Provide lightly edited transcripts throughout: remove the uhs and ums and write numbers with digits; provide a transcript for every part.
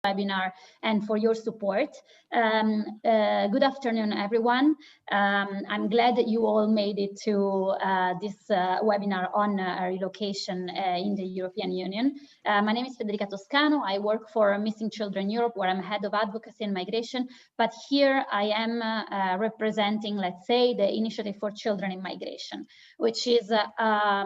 webinar and for your support. Good afternoon, everyone. I'm glad that you all made it to this webinar on relocation in the European Union. My name is Federica Toscano. I work for Missing Children Europe, where I'm head of advocacy and migration. But here I am representing, let's say, the Initiative for Children in Migration, which is a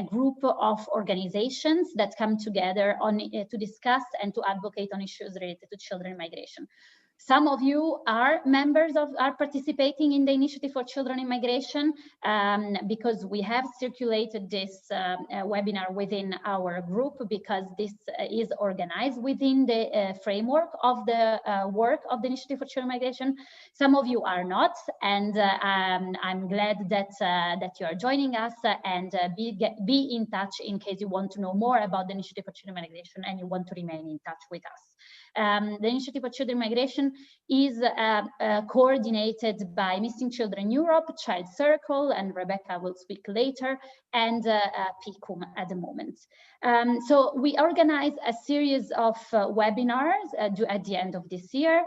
group of organizations that come together on to discuss and to advocate on issues related to children in migration. Some of you are participating in the Initiative for Children in Migration because we have circulated this webinar within our group, because this is organized within the framework of the work of the Initiative for Children in Migration. Some of you are not, and I'm glad that that you are joining us, and be in touch in case you want to know more about the Initiative for Children in Migration and you want to remain in touch with us. The Initiative for Children in Migration is coordinated by Missing Children Europe, Child Circle, and Rebecca will speak later, and PICUM at the moment. So we organize a series of webinars at the end of this year.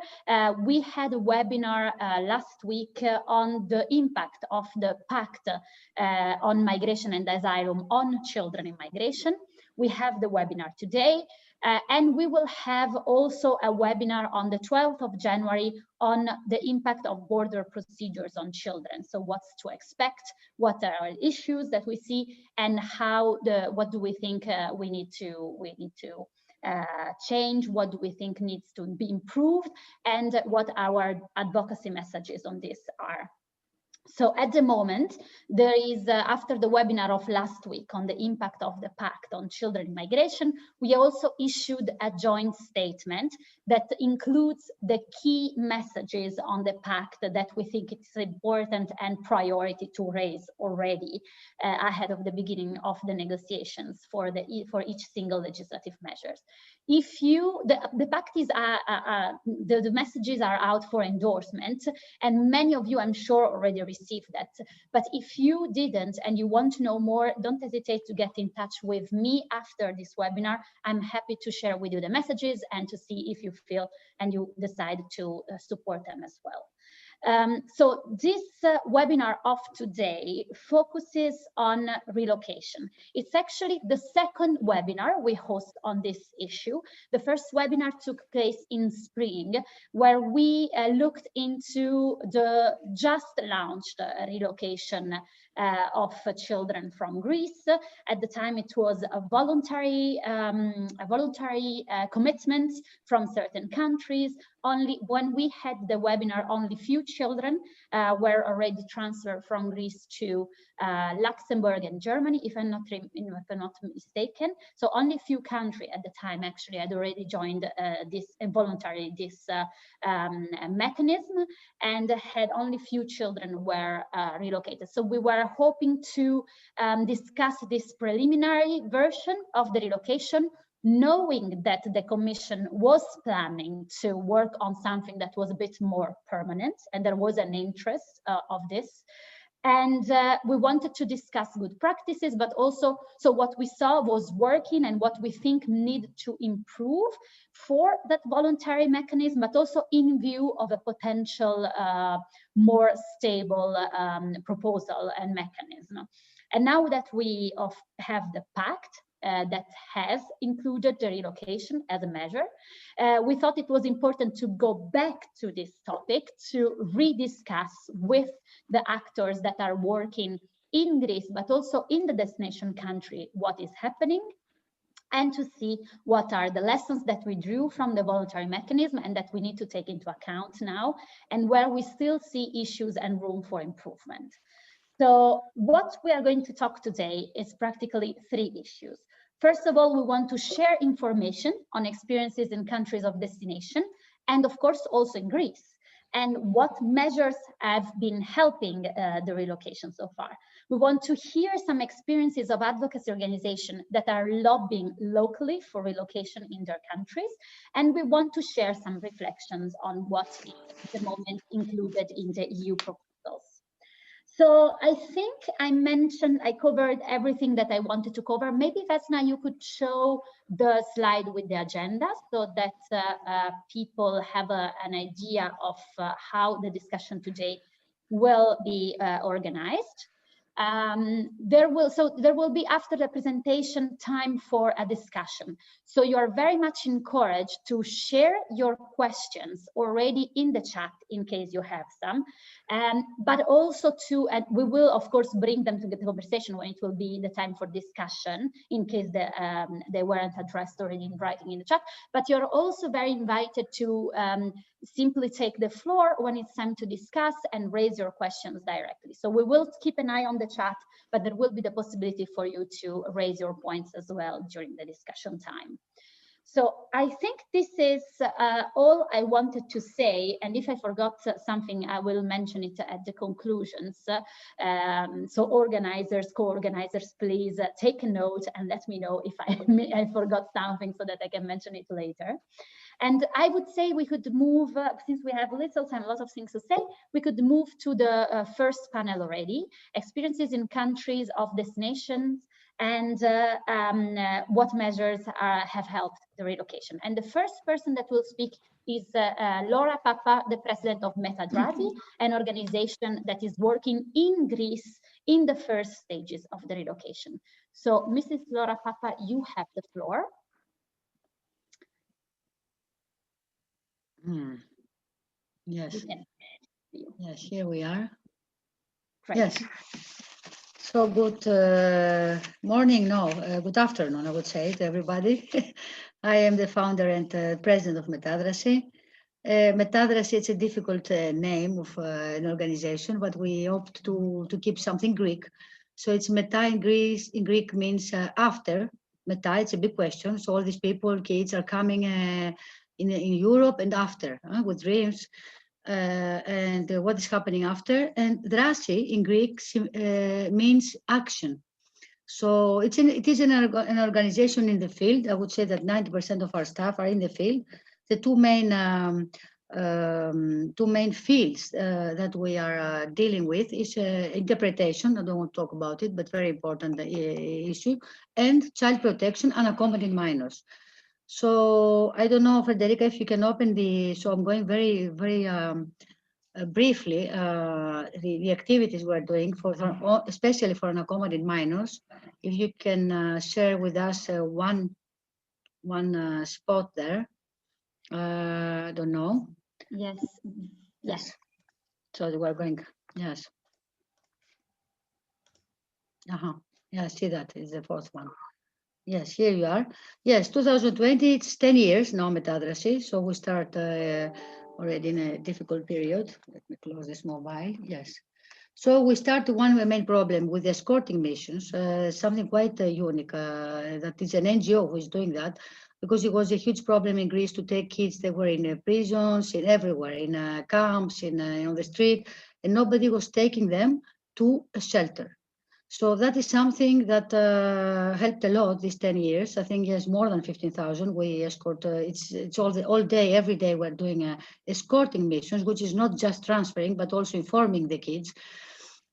We had a webinar last week on the impact of the Pact on Migration and Asylum on children in migration. We have the webinar today. And we will have also a webinar on the 12th of January on the impact of border procedures on children. So what's to expect, what are issues that we see, and what do we think we need to change, what do we think needs to be improved, and what our advocacy messages on this are. So at the moment, there is, after the webinar of last week on the impact of the Pact on children in migration, we also issued a joint statement that includes the key messages on the Pact that we think it's important and priority to raise already ahead of the beginning of the negotiations for each single legislative measures. If you, the Pact is, the messages are out for endorsement, and many of you, I'm sure, already received that. But if you didn't and you want to know more, don't hesitate to get in touch with me after this webinar. I'm happy to share with you the messages and to see if you feel and you decide to support them as well. So this webinar of today focuses on relocation. It's actually the second webinar we host on this issue. The first webinar took place in spring, where we looked into the just launched relocation of children from Greece. At the time, it was a voluntary commitment from certain countries. Only when we had the webinar, only few children were already transferred from Greece to Luxembourg and Germany, if I'm not mistaken. So only a few countries at the time actually had already joined this mechanism, and had only few children were relocated. So we were hoping to discuss this preliminary version of the relocation, knowing that the Commission was planning to work on something that was a bit more permanent, and there was an interest of this. And we wanted to discuss good practices, but also, so what we saw was working and what we think need to improve for that voluntary mechanism, but also in view of a potential more stable proposal and mechanism. And now that we have the Pact, that has included the relocation as a measure, we thought it was important to go back to this topic to rediscuss with the actors that are working in Greece, but also in the destination country, what is happening, and to see what are the lessons that we drew from the voluntary mechanism and that we need to take into account now, and where we still see issues and room for improvement. So what we are going to talk today is practically three issues. First of all, we want to share information on experiences in countries of destination, and of course also in Greece, and what measures have been helping the relocation so far. We want to hear some experiences of advocacy organizations that are lobbying locally for relocation in their countries, and we want to share some reflections on what is at the moment included in the EU proposals. So I think I covered everything that I wanted to cover. Maybe Vesna, you could show the slide with the agenda so that people have an idea of how the discussion today will be organized. There will be, after the presentation, time for a discussion. So you are very much encouraged to share your questions already in the chat in case you have some, but also and we will of course bring them to the conversation when it will be the time for discussion in case they weren't addressed already in writing in the chat. But you're also very invited to simply take the floor when it's time to discuss and raise your questions directly. So we will keep an eye on the chat, but there will be the possibility for you to raise your points as well during the discussion time. So I think this is all I wanted to say, and if I forgot something, I will mention it at the conclusions. So organizers, co-organizers, please take a note and let me know if I forgot something so that I can mention it later. And I would say we could move, since we have little time, a lot of things to say, we could move to the first panel already, experiences in countries of destinations and what measures have helped the relocation. And the first person that will speak is Laura Papa, the president of Metadrasi, an organization that is working in Greece in the first stages of the relocation. So Mrs. Laura Papa, you have the floor. Yes. Yes, here we are. Great. Yes. So good morning, good afternoon, I would say, to everybody. I am the founder and president of Metadrasi. Metadrasi, it's a difficult name of an organization, but we hoped to keep something Greek. So it's Meta in Greek means after. Meta, it's a big question. So all these people, kids are coming in Europe and after, with dreams. And what is happening after. And drasi in Greek means action. So it is an organization in the field. I would say that 90% of our staff are in the field. The two main fields that we are dealing with is interpretation. I don't want to talk about it, but very important issue, and child protection, unaccompanied minors. So I don't know, Federica, if you can open so I'm going very, very briefly, the activities we're doing especially for unaccompanied minors. If you can share with us one spot there. I don't know. Yes. Yes. So we're going, yes. Yeah, I see that is the fourth one. Yes, here you are. Yes, 2020, it's 10 years now, Metadrasi. So we start already in a difficult period. Let me close this mobile. Yes. So we start one main problem with escorting missions, something quite unique. That is an NGO who is doing that, because it was a huge problem in Greece to take kids that were in prisons, in everywhere, in camps, on the street, and nobody was taking them to a shelter. So that is something that helped a lot these 10 years. I think yes, more than 15,000. We escort, it's all day, every day we're doing escorting missions, which is not just transferring, but also informing the kids.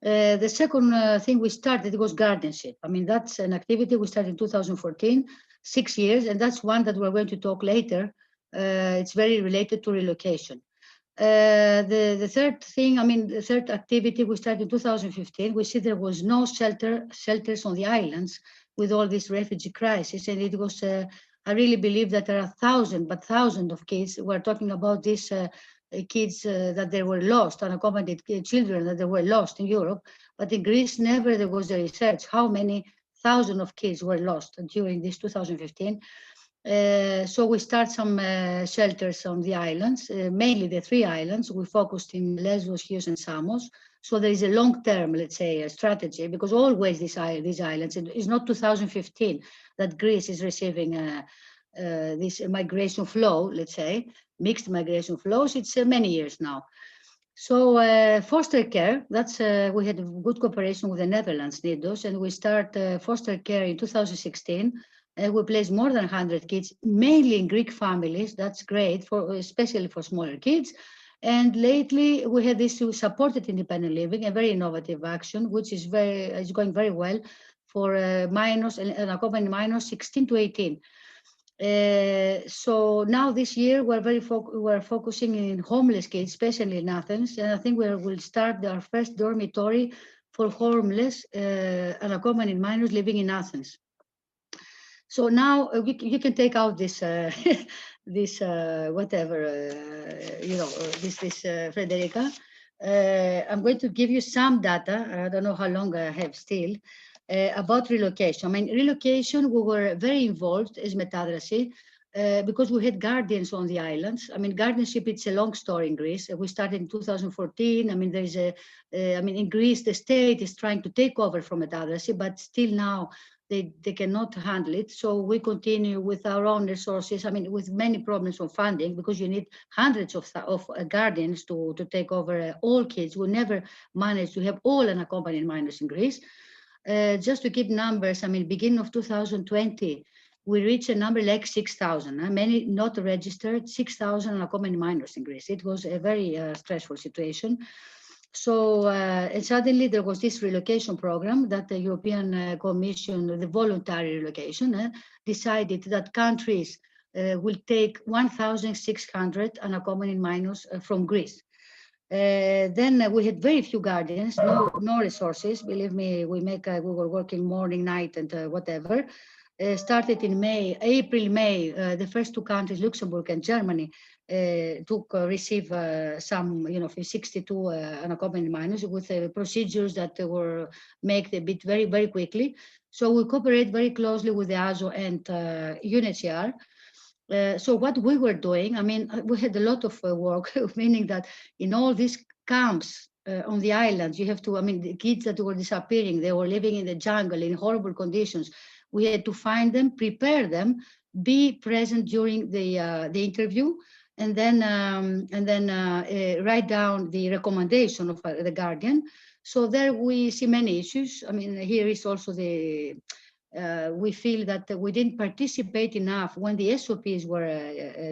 The second thing we started was guardianship. I mean, that's an activity we started in 2014, 6 years, and that's one that we're going to talk later. It's very related to relocation. The third thing, the third activity we started in 2015, we see there was no shelters on the islands with all this refugee crisis. And it was, I really believe that there are thousands of kids. We're talking about these kids that they were lost, unaccompanied children that they were lost in Europe. But in Greece, never there was a research how many thousands of kids were lost during this 2015. So we start some shelters on the islands, mainly the 3 islands. We focused in Lesbos, Chios, and Samos. So there is a long-term, let's say, a strategy, because always these islands, it's not 2015 that Greece is receiving this migration flow, let's say, mixed migration flows. It's many years now. So foster care, that's we had good cooperation with the Netherlands, NIDOS, and we start foster care in 2016. We place more than 100 kids, mainly in Greek families. That's great, especially for smaller kids. And lately, we had this supported independent living, a very innovative action, which is going very well for minors and unaccompanied minors 16 to 18. So now this year we're focusing in homeless kids, especially in Athens, and I think we'll start our first dormitory for homeless unaccompanied minors living in Athens. So now you can take out this this whatever this Frederica. I'm going to give you some data. I don't know how long I have still. About relocation. I mean, relocation, we were very involved as Metadrasy because we had guardians on the islands. I mean, guardianship, it's a long story in Greece. We started in 2014. I mean, there's in Greece, the state is trying to take over from Metadrasy, but still now they cannot handle it. So we continue with our own resources. I mean, with many problems of funding, because you need hundreds of guardians to take over all kids. We never managed to have all unaccompanied minors in Greece. Just to keep numbers, I mean, beginning of 2020, we reached a number like 6,000. Many not registered, 6,000 unaccompanied minors in Greece. It was a very stressful situation. So, and suddenly there was this relocation program that the European Commission, the voluntary relocation, decided that countries will take 1,600 unaccompanied minors from Greece. Then we had very few guardians, no resources. Believe me, we were working morning, night, and whatever. Started in April, May. The first two countries, Luxembourg and Germany, receive some, 62 unaccompanied minors with procedures that were made a bit very, very quickly. So we cooperate very closely with the ASO and UNHCR. So what we were doing, I mean, we had a lot of work, meaning that in all these camps on the islands, you have to, I mean, the kids that were disappearing, they were living in the jungle in horrible conditions. We had to find them, prepare them, be present during the interview, and then write down the recommendation of the guardian. So there we see many issues. I mean, here is also we feel that we didn't participate enough when the SOPs were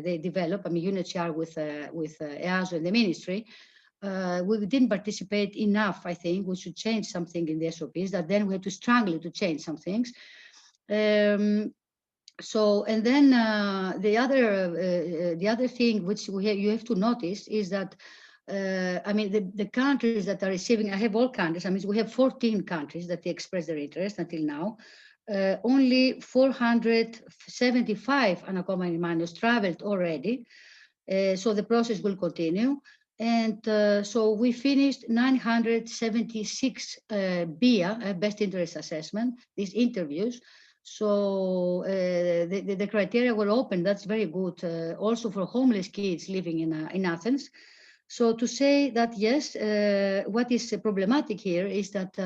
they developed. I mean, UNHCR with EASO and the ministry. We didn't participate enough. I think we should change something in the SOPs. That then we had to struggle to change some things. So, and then the other thing which you have to notice is that I mean, the countries that are receiving, I have all countries. I mean, we have 14 countries that express their interest until now. Only 475 unaccompanied minors traveled already. So the process will continue. And so we finished 976 BIA, best interest assessment, these interviews. So the criteria were open. That's very good. Also for homeless kids living in Athens. So to say that, yes, what is problematic here is that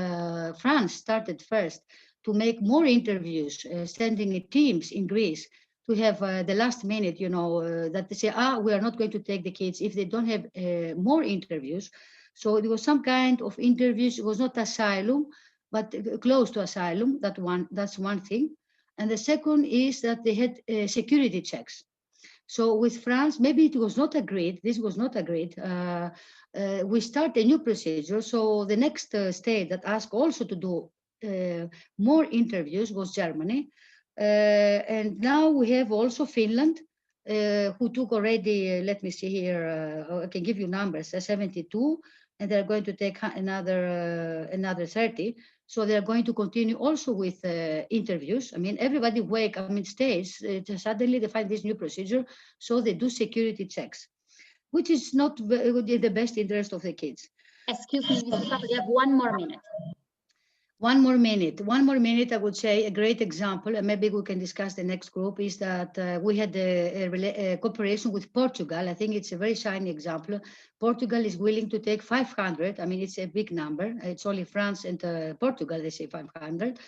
France started first to make more interviews, sending teams in Greece to have the last minute, that they say, we are not going to take the kids if they don't have more interviews. So it was some kind of interviews. It was not asylum, but close to asylum. That's one thing. And the second is that they had security checks. So with France, maybe it was not agreed. This was not agreed. We start a new procedure. So the next state that asked also to do more interviews was Germany. And now we have also Finland, who took already, let me see here, I can give you numbers, 72, and they're going to take another 30. So they're going to continue also with interviews. I mean, everybody stays, suddenly they find this new procedure, so they do security checks, which is not the best interest of the kids. Excuse me, Mrs. Papa, you have 1 more minute. One more minute, I would say a great example, and maybe we can discuss the next group, is that we had a cooperation with Portugal. I think it's a very shiny example. Portugal is willing to take 500. I mean, it's a big number. It's only France and Portugal, they say 500.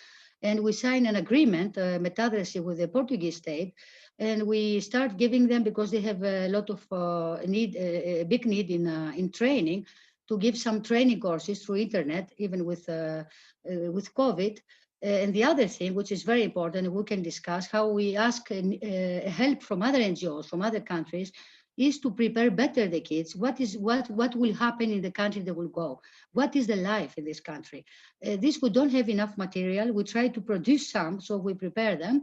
And we sign an agreement, Metadrasy, with the Portuguese state, and we start giving them, because they have a lot of a big need in training, to give some training courses through internet, even with COVID. And the other thing, which is very important, we can discuss how we ask help from other NGOs, from other countries, is to prepare better the kids. What will happen in the country they will go? What is the life in this country? This we don't have enough material. We try to produce some, so we prepare them.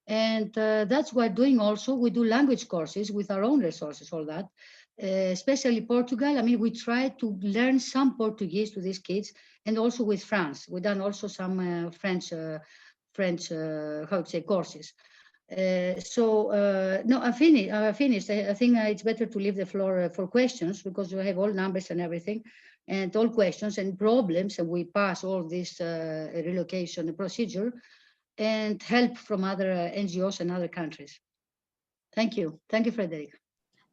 And that's what we're doing also. We do language courses with our own resources, all that. Especially Portugal. I mean, we try to learn some Portuguese to these kids, and also with France. We've done also some French, how to say, courses. No, I finished. I think it's better to leave the floor for questions, because you have all numbers and everything, and all questions and problems, and we pass all this relocation procedure and help from other NGOs and other countries. Thank you. Thank you, Frederick.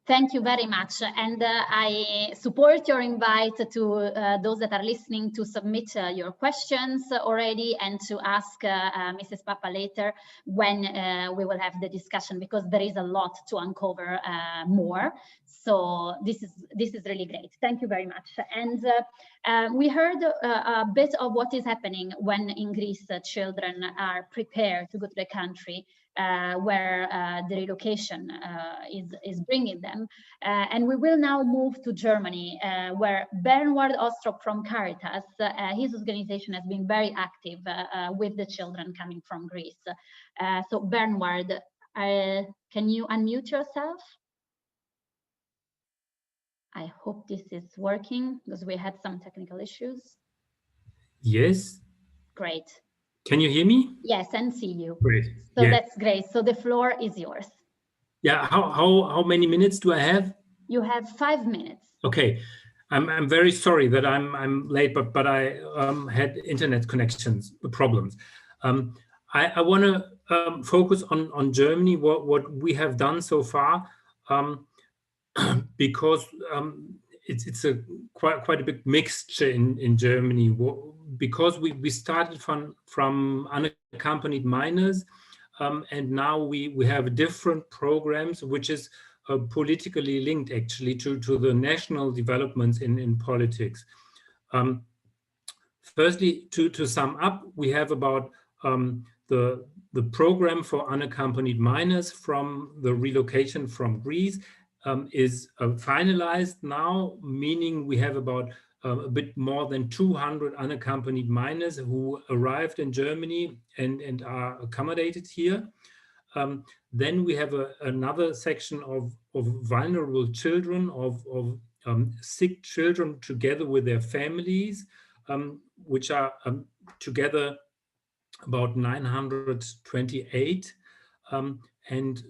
Thank you very much. And I support your invite to those that are listening to submit your questions already, and to ask Mrs. Papa later when we will have the discussion, because there is a lot to uncover more. So this is really great. Thank you very much. And we heard a bit of what is happening when in Greece children are prepared to go to the country where the relocation is bringing them. And we will now move to Germany, where Bernward Ostrop from Caritas, his organization has been very active with the children coming from Greece. So Bernward, can you unmute yourself? I hope this is working, because we had some technical issues. Yes. Great. Can you hear me? Yes, and see you. Great. So yeah, that's great. So the floor is yours. Yeah. How many minutes do I have? You have 5 minutes. Okay. I'm very sorry that I'm late, but I had internet connections problems. I want to focus on Germany, what we have done so far, because it's a quite a big mixture in Germany, because we started from unaccompanied minors, and now we have different programs, which is politically linked actually to the national developments in politics. Firstly, to sum up, we have about the program for unaccompanied minors from the relocation from Greece is finalized now, meaning we have about a bit more than 200 unaccompanied minors who arrived in Germany and are accommodated here. Then we have another section of vulnerable children, of sick children together with their families, which are together about 928. And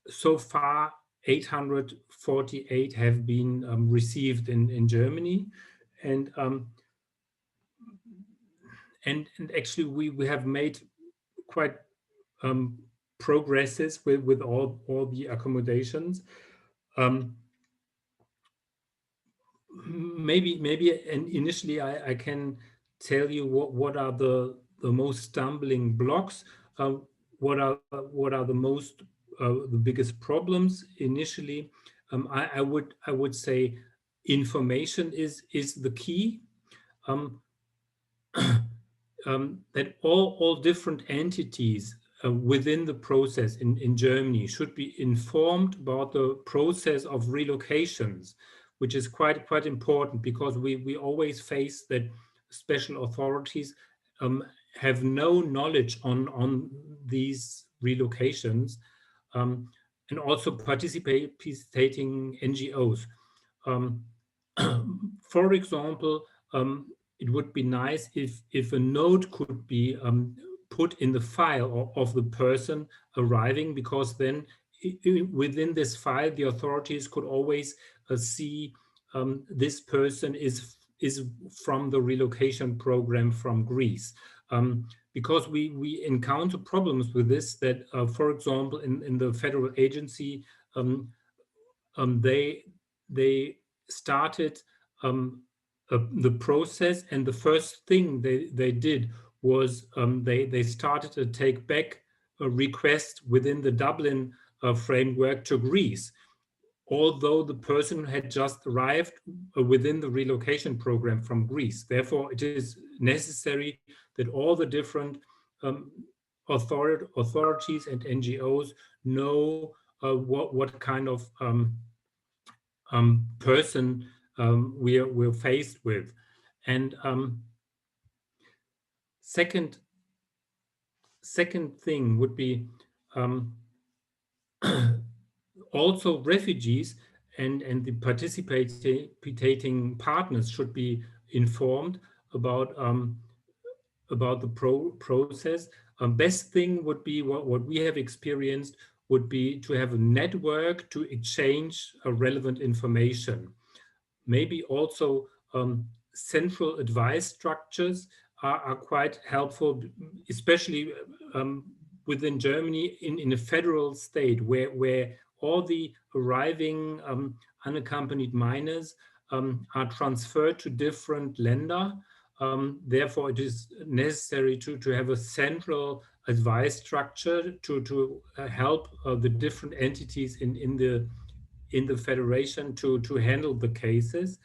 so far, 848 have been received in Germany. And actually we have made quite progresses with all the accommodations. Maybe and initially I can tell you what are the most stumbling blocks, what are the biggest problems initially. I would say information is the key. That all different entities within the process in Germany should be informed about the process of relocations, which is quite important, because we always face that special authorities have no knowledge on these relocations, and also participating NGOs. For example, it would be nice if a note could be put in the file of the person arriving, because then within this file the authorities could always see this person is from the relocation program from Greece. Because we encounter problems with this, that for example in the federal agency, they started the process, and the first thing they did was they started to take back a request within the Dublin framework to Greece, although the person had just arrived within the relocation program from Greece. Therefore, it is necessary that all the different authorities and NGOs know what kind of person we're faced with. And second thing would be also refugees and the participating partners should be informed about the process. Best thing would be what we have experienced would be to have a network to exchange relevant information. Maybe also central advice structures are quite helpful, especially within Germany in a federal state where all the arriving unaccompanied minors are transferred to different länder. Therefore, it is necessary to have a central advice structure to help the different entities in the federation to handle the cases.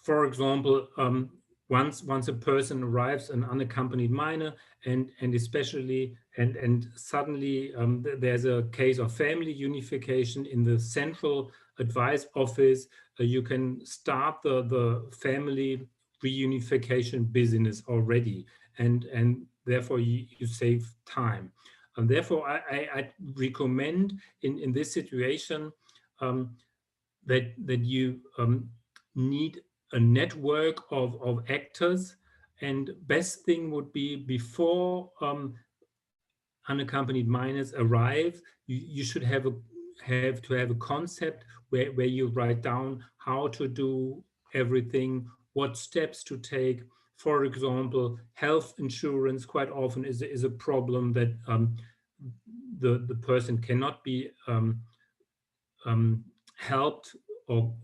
For example, once a person arrives, an unaccompanied minor, and especially and suddenly there's a case of family unification in the central advice office, you can start the family reunification business already, and therefore you save time. And therefore, I recommend in this situation that you need a network of actors, and best thing would be before unaccompanied minors arrive, you should have to have a concept where you write down how to do everything, what steps to take. For example, health insurance quite often is a problem that the person cannot be helped or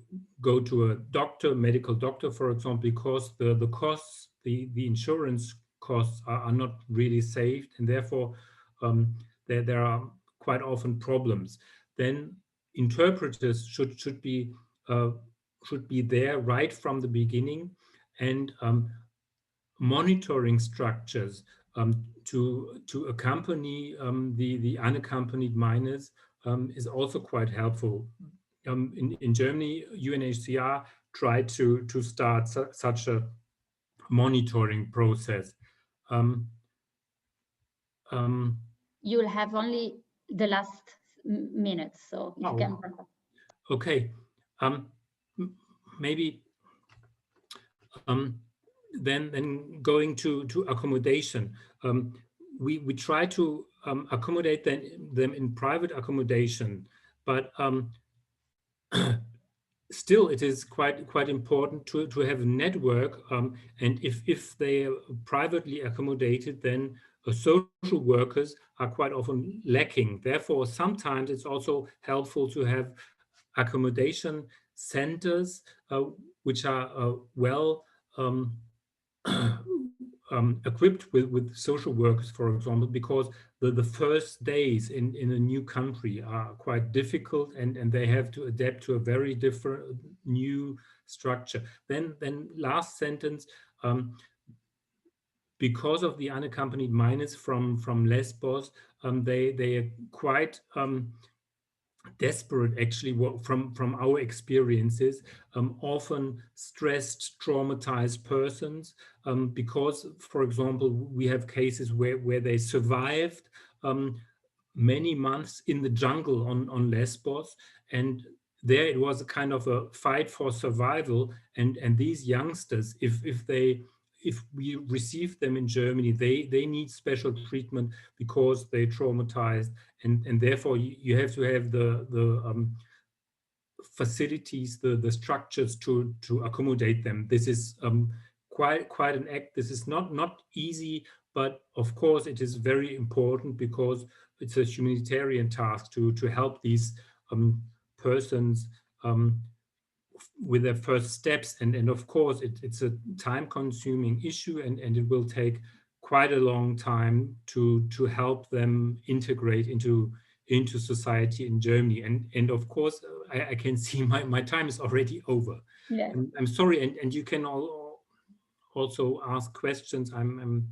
go to a doctor, medical doctor, for example, because the costs, the insurance costs are not really saved, and therefore there are quite often problems. Then interpreters should be there right from the beginning, and monitoring structures to accompany the unaccompanied minors is also quite helpful. In Germany, UNHCR tried to start such a monitoring process. You'll have only the last minutes, so if you can. Okay. Maybe then going to accommodation. We try to accommodate them in private accommodation, but still it is quite important to have a network, and if they are privately accommodated, then social workers are quite often lacking. Therefore, sometimes it's also helpful to have accommodation centers which are well equipped with social workers, for example, because the first days in a new country are quite difficult, and they have to adapt to a very different new structure. Then last sentence, because of the unaccompanied minors from Lesbos, they are quite desperate, actually, from our experiences, often stressed, traumatized persons, because, for example, we have cases where they survived many months in the jungle on Lesbos, and there it was a kind of a fight for survival, and these youngsters, if we receive them in Germany, they need special treatment because they traumatized, and therefore you have to have the facilities, the structures to accommodate them. This is quite an act. This is not easy, but of course it is very important because it's a humanitarian task to help these persons with their first steps, and of course it's a time-consuming issue, and it will take quite a long time to help them integrate into society in Germany. And of course I can see my time is already over. Yeah. I'm sorry, and you can also ask questions. I'm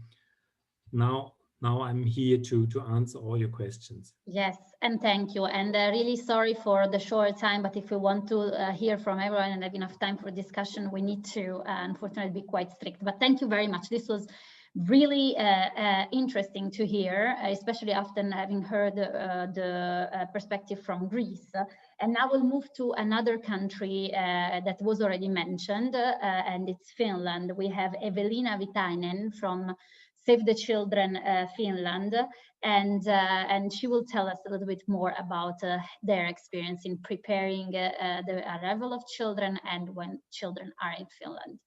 now now I'm here to answer all your questions. Yes, and thank you. And really sorry for the short time, but if we want to hear from everyone and have enough time for discussion, we need to unfortunately be quite strict. But thank you very much. This was really interesting to hear, especially after having heard the perspective from Greece. And now we'll move to another country that was already mentioned, and it's Finland. We have Evelina Vitainen from Save the Children Finland, and she will tell us a little bit more about their experience in preparing the arrival of children and when children are in Finland.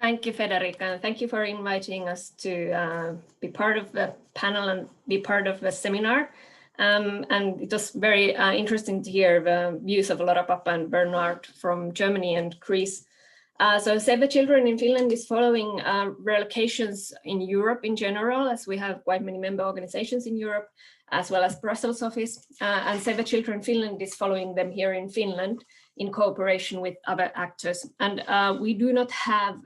Thank you, Federica, and thank you for inviting us to be part of the panel and be part of the seminar. And it was very interesting to hear the views of Laura Papa and Bernard from Germany and Greece. So Save the Children in Finland is following relocations in Europe in general, as we have quite many member organizations in Europe, as well as Brussels office. And Save the Children Finland is following them here in Finland in cooperation with other actors. And we do not have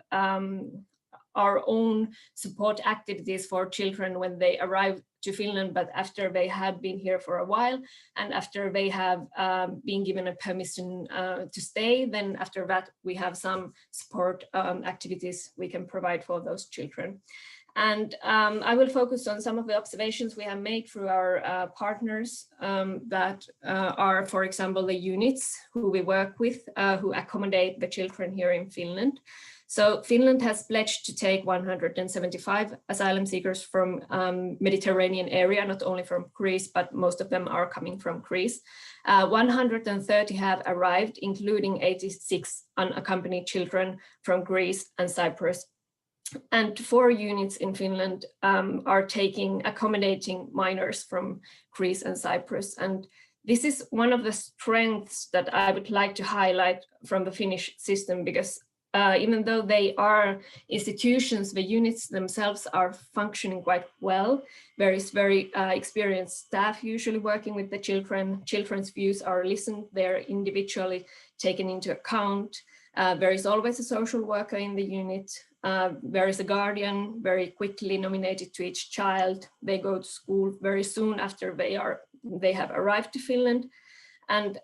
our own support activities for children when they arrive to Finland, but after they have been here for a while and after they have been given a permission to stay, then after that we have some support activities we can provide for those children. And I will focus on some of the observations we have made through our partners that are, for example, the units who we work with, who accommodate the children here in Finland. So Finland has pledged to take 175 asylum seekers from Mediterranean area, not only from Greece, but most of them are coming from Greece. 130 have arrived, including 86 unaccompanied children from Greece and Cyprus. And 4 units in Finland are accommodating minors from Greece and Cyprus. And this is one of the strengths that I would like to highlight from the Finnish system, because even though they are institutions, the units themselves are functioning quite well. There is very experienced staff usually working with the children. Children's views are listened, they're individually taken into account. There is always a social worker in the unit. There is a guardian very quickly nominated to each child. They go to school very soon after they have arrived to Finland. And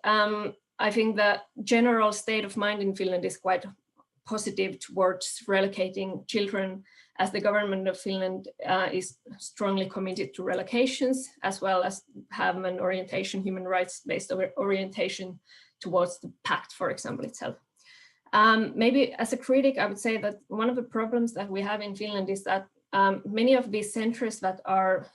I think the general state of mind in Finland is quite positive towards relocating children, as the government of Finland is strongly committed to relocations, as well as have an orientation, human rights-based orientation towards the pact, for example, itself. Maybe as a critic, I would say that one of the problems that we have in Finland is that many of these centers that are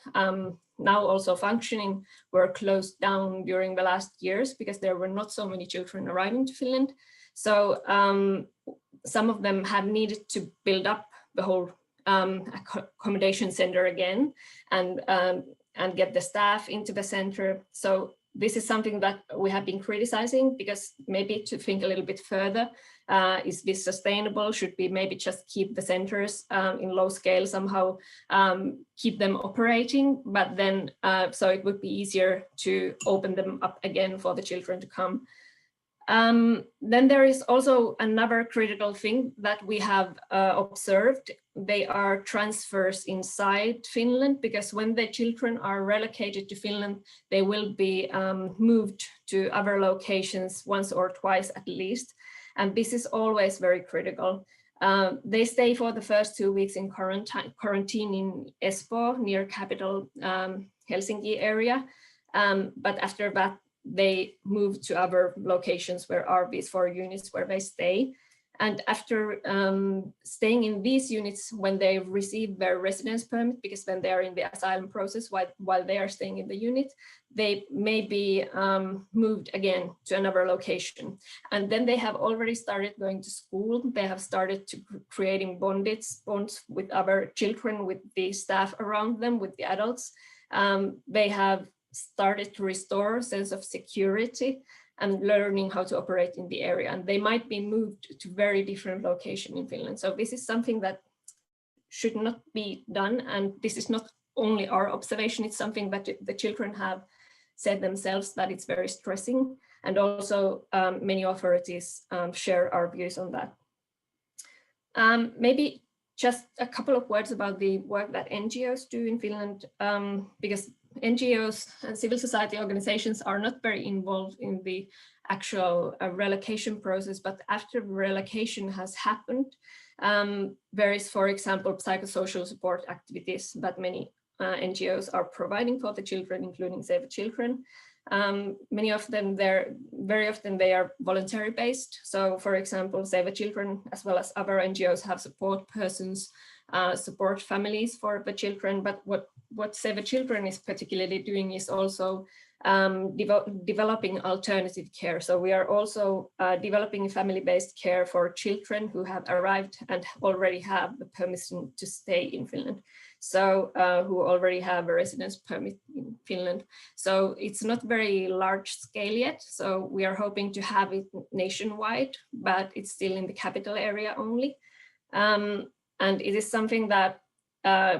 now also functioning were closed down during the last years because there were not so many children arriving to Finland. So some of them have needed to build up the whole accommodation center again and get the staff into the center. So this is something that we have been criticizing, because maybe to think a little bit further, is this sustainable? Should we maybe just keep the centers in low scale, somehow keep them operating, but then so it would be easier to open them up again for the children to come. Then there is also another critical thing that we have observed. They are transfers inside Finland, because when the children are relocated to Finland, they will be moved to other locations once or twice at least. And this is always very critical. They stay for the first 2 weeks in quarantine in Espoo, near capital Helsinki area. But after that, they move to other locations where are these 4 units where they stay. And after staying in these units, when they receive their residence permit, because when they are in the asylum process while they are staying in the unit, they may be moved again to another location. And then they have already started going to school. They have started to creating bonds with other children, with the staff around them, with the adults. They have started to restore a sense of security and learning how to operate in the area. And they might be moved to very different location in Finland. So this is something that should not be done. And this is not only our observation, it's something that the children have said themselves, that it's very stressing. And also many authorities share our views on that. Maybe just a couple of words about the work that NGOs do in Finland, because NGOs and civil society organizations are not very involved in the actual relocation process, but after relocation has happened, there is, for example, psychosocial support activities that many NGOs are providing for the children, including Save the Children. Many of them, very often they are voluntary based. So for example, Save the Children, as well as other NGOs, have support persons, support families for the children. But what Save the Children is particularly doing is also developing alternative care. So we are also developing family-based care for children who have arrived and already have the permission to stay in Finland. So who already have a residence permit in Finland. So it's not very large scale yet. So we are hoping to have it nationwide, but it's still in the capital area only. And it is something that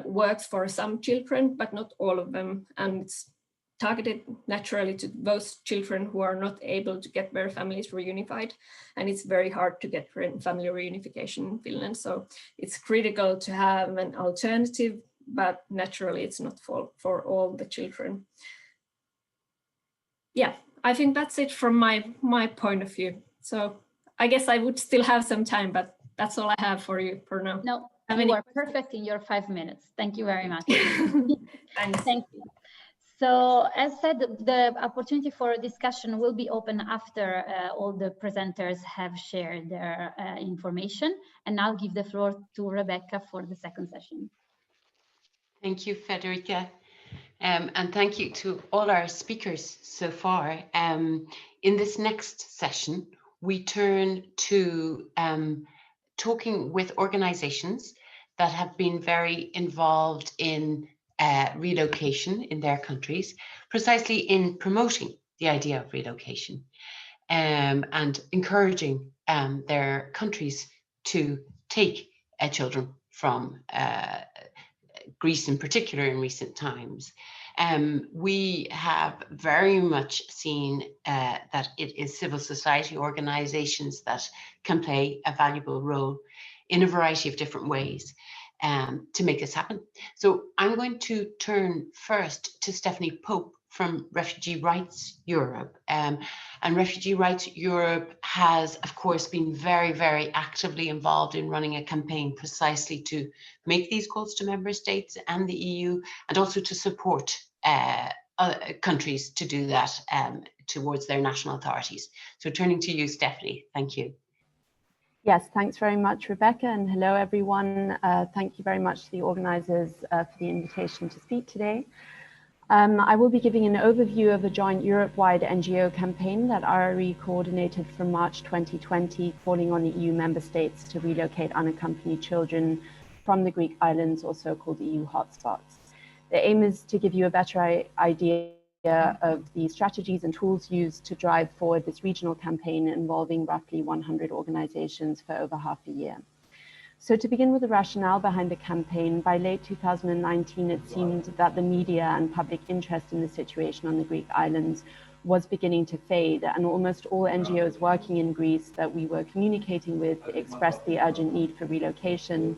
works for some children, but not all of them. And it's targeted naturally to those children who are not able to get their families reunified. And it's very hard to get family reunification in Finland. So it's critical to have an alternative, but naturally it's not for all the children. Yeah, I think that's it from my point of view. So I guess I would still have some time, but that's all I have for you for now. No, you are perfect in your 5 minutes. Thank you very much. Thanks. Thank you. So as said, the opportunity for discussion will be open after all the presenters have shared their information. And I'll give the floor to Rebecca for the second session. Thank you, Federica. And thank you to all our speakers so far. In this next session, we turn to talking with organizations that have been very involved in relocation in their countries, precisely in promoting the idea of relocation and encouraging their countries to take children from Greece in particular in recent times. We have very much seen that it is civil society organizations that can play a valuable role in a variety of different ways to make this happen. So I'm going to turn first to Stephanie Pope from Refugee Rights Europe. And Refugee Rights Europe has, of course, been very, very actively involved in running a campaign precisely to make these calls to member states and the EU, and also to support countries to do that towards their national authorities. So turning to you, Stephanie, thank you. Yes, thanks very much, Rebecca, and hello, everyone. Thank you very much to the organizers for the invitation to speak today. I will be giving an overview of a joint Europe-wide NGO campaign that RRE coordinated from March 2020, calling on the EU member states to relocate unaccompanied children from the Greek islands, or so-called EU hotspots. The aim is to give you a better idea of the strategies and tools used to drive forward this regional campaign involving roughly 100 organizations for over half a year. So to begin with the rationale behind the campaign, by late 2019, it seemed that the media and public interest in the situation on the Greek islands was beginning to fade, and almost all NGOs working in Greece that we were communicating with expressed the urgent need for relocation,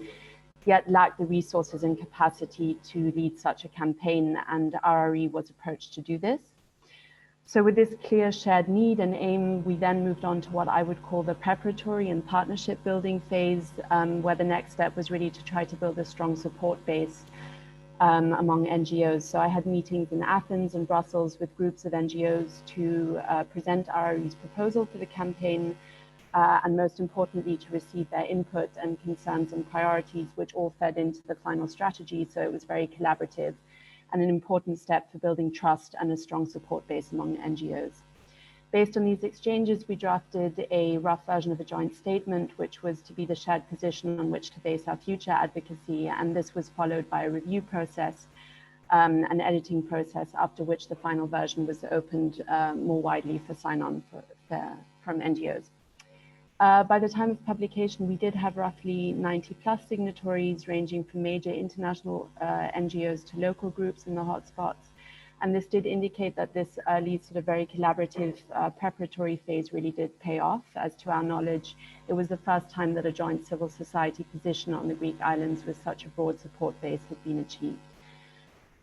yet lacked the resources and capacity to lead such a campaign, and RRE was approached to do this. So with this clear shared need and aim, we then moved on to what I would call the preparatory and partnership building phase, where the next step was really to try to build a strong support base among NGOs. So I had meetings in Athens and Brussels with groups of NGOs to present RRE's proposal for the campaign, and most importantly, to receive their input and concerns and priorities, which all fed into the final strategy. So it was very collaborative and an important step for building trust and a strong support base among NGOs. Based on these exchanges, we drafted a rough version of a joint statement, which was to be the shared position on which to base our future advocacy. And this was followed by a review process, an editing process, after which the final version was opened more widely for sign-on from NGOs. By the time of publication, we did have roughly 90+ signatories, ranging from major international NGOs to local groups in the hotspots. And this did indicate that this early sort of very collaborative preparatory phase really did pay off. As to our knowledge, it was the first time that a joint civil society position on the Greek islands with such a broad support base had been achieved.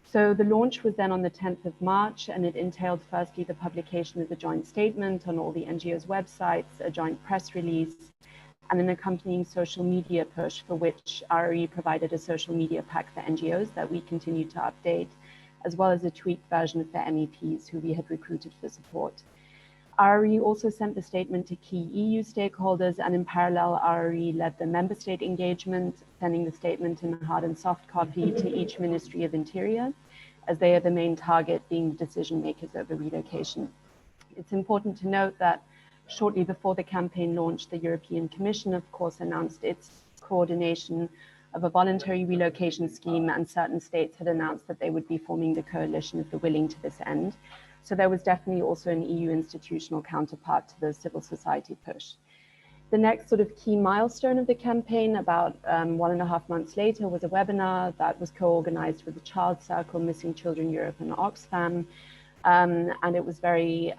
So the launch was then on the 10th of March, and it entailed firstly the publication of the joint statement on all the NGOs' websites, a joint press release, and an accompanying social media push, for which RRE provided a social media pack for NGOs that we continue to update, as well as a tweaked version for MEPs who we had recruited for support. RRE also sent the statement to key EU stakeholders, and in parallel, RRE led the member state engagement, sending the statement in hard and soft copy to each Ministry of Interior, as they are the main target, being the decision makers over relocation. It's important to note that shortly before the campaign launched, the European Commission, of course, announced its coordination of a voluntary relocation scheme, and certain states had announced that they would be forming the coalition of the willing to this end. So there was definitely also an EU institutional counterpart to the civil society push. The next sort of key milestone of the campaign, about 1.5 months later, was a webinar that was co-organized with the Child Circle, Missing Children Europe, and Oxfam. And it was very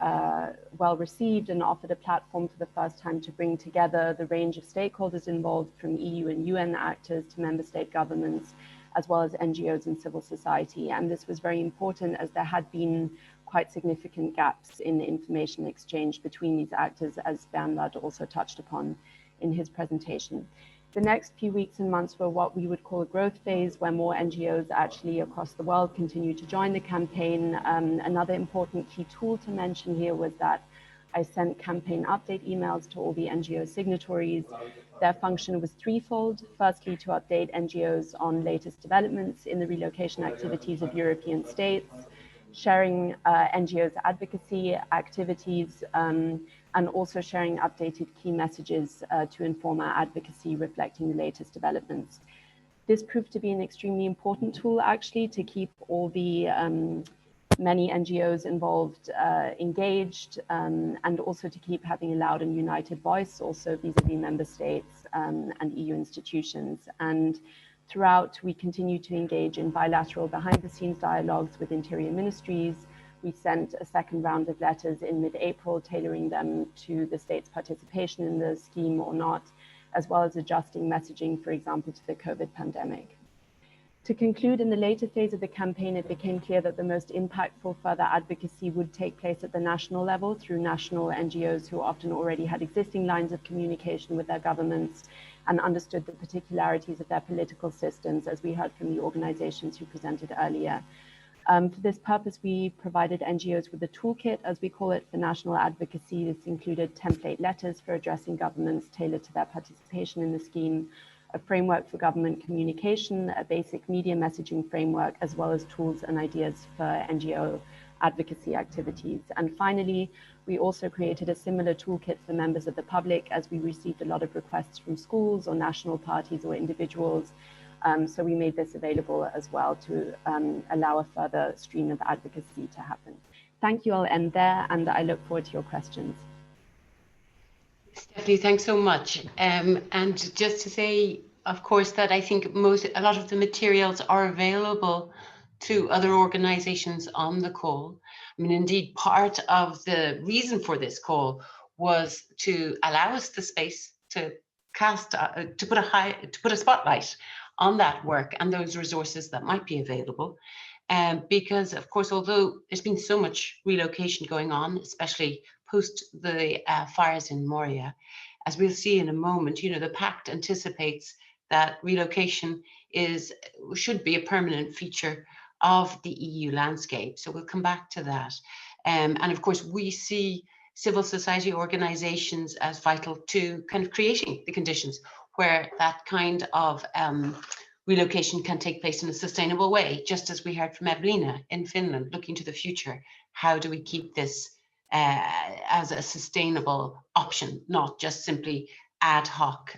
well received and offered a platform for the first time to bring together the range of stakeholders involved, from EU and UN actors to member state governments, as well as NGOs and civil society. And this was very important, as there had been quite significant gaps in information exchange between these actors, as Bernhard also touched upon in his presentation. The next few weeks and months were what we would call a growth phase, where more NGOs actually across the world continued to join the campaign. Another important key tool to mention here was that I sent campaign update emails to all the NGO signatories. Their function was threefold. Firstly, to update NGOs on latest developments in the relocation activities of European states, sharing NGOs' advocacy activities, and also sharing updated key messages to inform our advocacy, reflecting the latest developments. This proved to be an extremely important tool, actually, to keep all the many NGOs involved engaged, and also to keep having a loud and united voice, also vis-a-vis member states and EU institutions. And throughout, we continue to engage in bilateral behind-the-scenes dialogues with interior ministries. We sent a second round of letters in mid-April, tailoring them to the state's participation in the scheme or not, as well as adjusting messaging, for example, to the COVID pandemic. To conclude, in the later phase of the campaign, it became clear that the most impactful further advocacy would take place at the national level through national NGOs who often already had existing lines of communication with their governments and understood the particularities of their political systems, as we heard from the organizations who presented earlier. For this purpose, we provided NGOs with a toolkit, as we call it, for national advocacy. This included template letters for addressing governments tailored to their participation in the scheme, a framework for government communication, a basic media messaging framework, as well as tools and ideas for NGO advocacy activities. And finally, we also created a similar toolkit for members of the public, as we received a lot of requests from schools or national parties or individuals. So we made this available as well to allow a further stream of advocacy to happen. Thank you. I'll end there, and I look forward to your questions. Stephanie, thanks so much. And just to say, of course, that I think a lot of the materials are available to other organizations on the call. I mean, indeed, part of the reason for this call was to allow us the space to put a spotlight on that work and those resources that might be available. Because, of course, although there's been so much relocation going on, especially post the fires in Moria, as we'll see in a moment, the pact anticipates that relocation should be a permanent feature of the EU landscape. So we'll come back to that. And of course, we see civil society organizations as vital to kind of creating the conditions where that kind of relocation can take place in a sustainable way, just as we heard from Evelina in Finland, looking to the future. How do we keep this as a sustainable option, not just simply ad hoc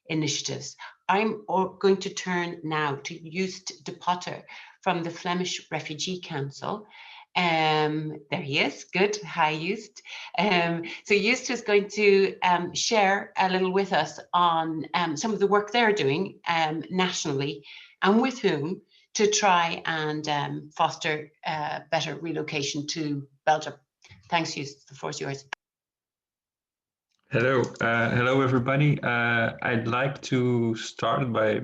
initiatives? I'm going to turn now to Joost de Potter from the Flemish Refugee Council. There he is. Good. Hi, Joost. So Joost is going to share a little with us on some of the work they're doing nationally, and with whom, to try and foster better relocation to Belgium. Thanks, you. The floor is yours. Hello, hello everybody. I'd like to start by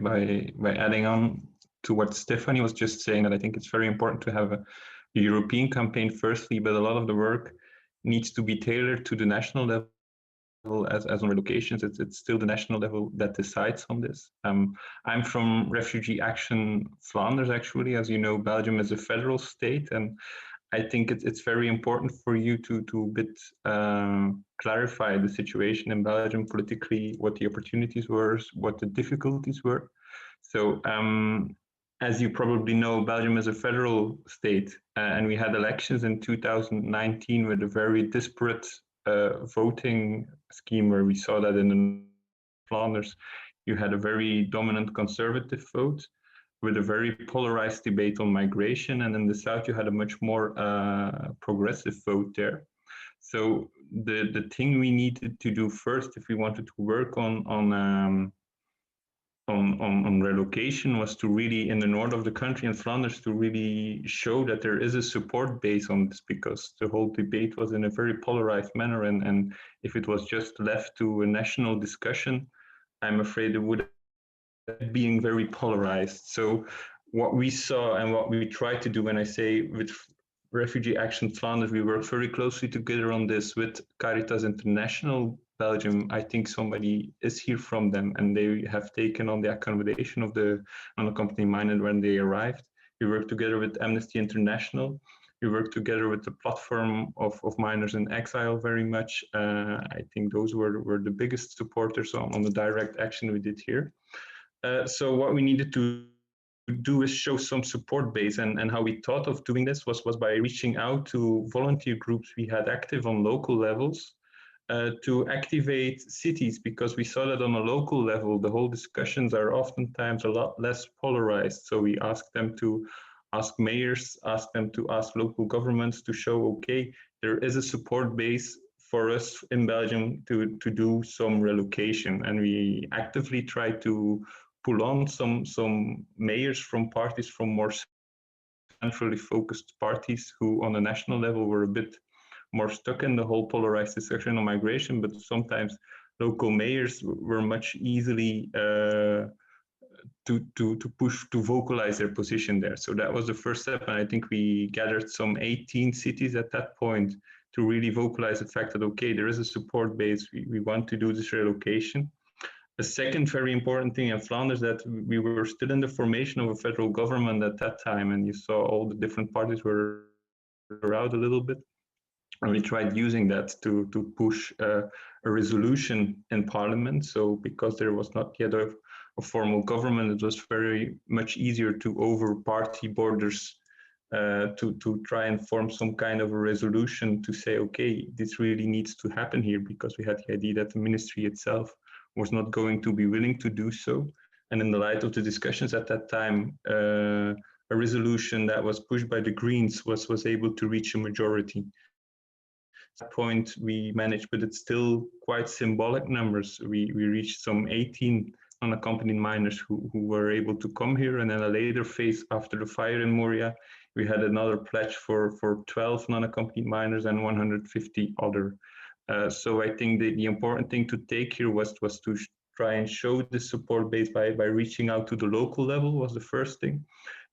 adding on to what Stephanie was just saying, that I think it's very important to have a European campaign firstly, but a lot of the work needs to be tailored to the national level. As on relocations, it's still the national level that decides on this. I'm from Refugee Action Flanders, actually. As you know, Belgium is a federal state, and I think it's very important for you to clarify the situation in Belgium politically, what the opportunities were, what the difficulties were. So as you probably know, Belgium is a federal state, and we had elections in 2019 with a very disparate voting scheme, where we saw that in the Flanders, you had a very dominant conservative vote with a very polarized debate on migration, and in the south you had a much more progressive vote there. So the thing we needed to do first, if we wanted to work on relocation, was to really, in the north of the country in Flanders, to really show that there is a support base on this, because the whole debate was in a very polarized manner, and if it was just left to a national discussion, I'm afraid it would being very polarized. So what we saw and what we tried to do, when I say with Refugee Action Flanders, we work very closely together on this with Caritas International Belgium. I think somebody is here from them, and they have taken on the accommodation of the unaccompanied minors when they arrived. We work together with Amnesty International. We work together with the platform of minors in exile very much. I think those were the biggest supporters on the direct action we did here. So what we needed to do is show some support base, and how we thought of doing this was by reaching out to volunteer groups we had active on local levels to activate cities, because we saw that on a local level the whole discussions are oftentimes a lot less polarized. So we asked them to ask mayors, ask them to ask local governments to show, okay, there is a support base for us in Belgium to do some relocation, and we actively try to pull on some mayors from parties, from more centrally focused parties, who on the national level were a bit more stuck in the whole polarized discussion on migration, but sometimes local mayors were much easily to push, to vocalize their position there. So that was the first step, and I think we gathered some 18 cities at that point to really vocalize the fact that, okay, there is a support base, we want to do this relocation. A second very important thing in Flanders, that we were still in the formation of a federal government at that time, and you saw all the different parties were out a little bit. And we tried using that to push a resolution in Parliament. So because there was not yet a formal government, it was very much easier to, over party borders, to try and form some kind of a resolution to say, okay, this really needs to happen here, because we had the idea that the ministry itself was not going to be willing to do so. And in the light of the discussions at that time, a resolution that was pushed by the Greens was able to reach a majority. At that point we managed, but it's still quite symbolic numbers. We reached some 18 unaccompanied minors who were able to come here, and then a later phase after the fire in Moria, we had another pledge for 12 non-accompanied minors and 150 other. So I think the important thing to take here was to try and show the support base by reaching out to the local level, was the first thing.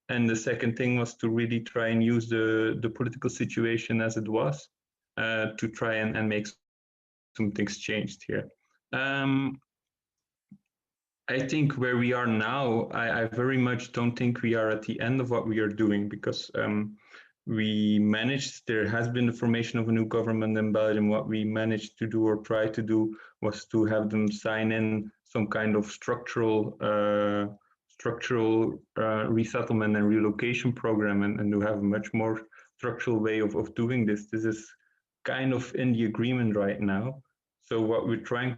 And the second thing was to really try and use the political situation as it was, to try and make some things changed here. I think where we are now, I very much don't think we are at the end of what we are doing, because we managed, there has been the formation of a new government in Belgium. What we managed to do, or try to do, was to have them sign in some kind of structural resettlement and relocation program, and to have a much more structural way of doing this. This is kind of in the agreement right now. So what we're trying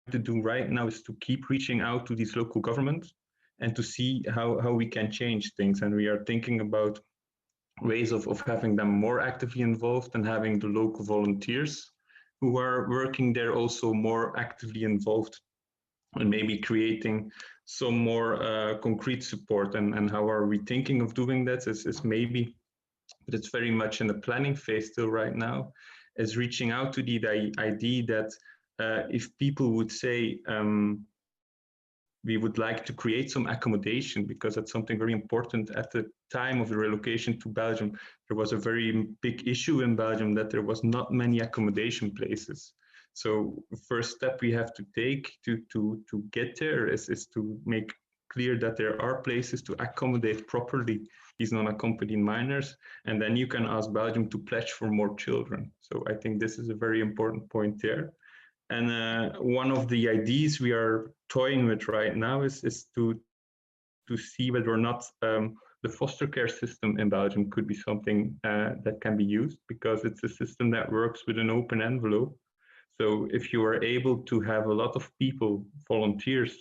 to do right now is to keep reaching out to these local governments and to see how we can change things. And we are thinking about ways of having them more actively involved, and having the local volunteers who are working there also more actively involved and maybe creating some more concrete support. And how are we thinking of doing that is maybe, but it's very much in the planning phase still right now, is reaching out to the idea that if people would say, we would like to create some accommodation, because that's something very important. At the time of the relocation to Belgium, there was a very big issue in Belgium that there was not many accommodation places. So the first step we have to take to get there is to make clear that there are places to accommodate properly these non-accompanied minors, and then you can ask Belgium to pledge for more children. So I think this is a very important point there. And one of the ideas we are toying with right now is to see whether or not the foster care system in Belgium could be something that can be used, because it's a system that works with an open envelope. So if you are able to have a lot of people, volunteers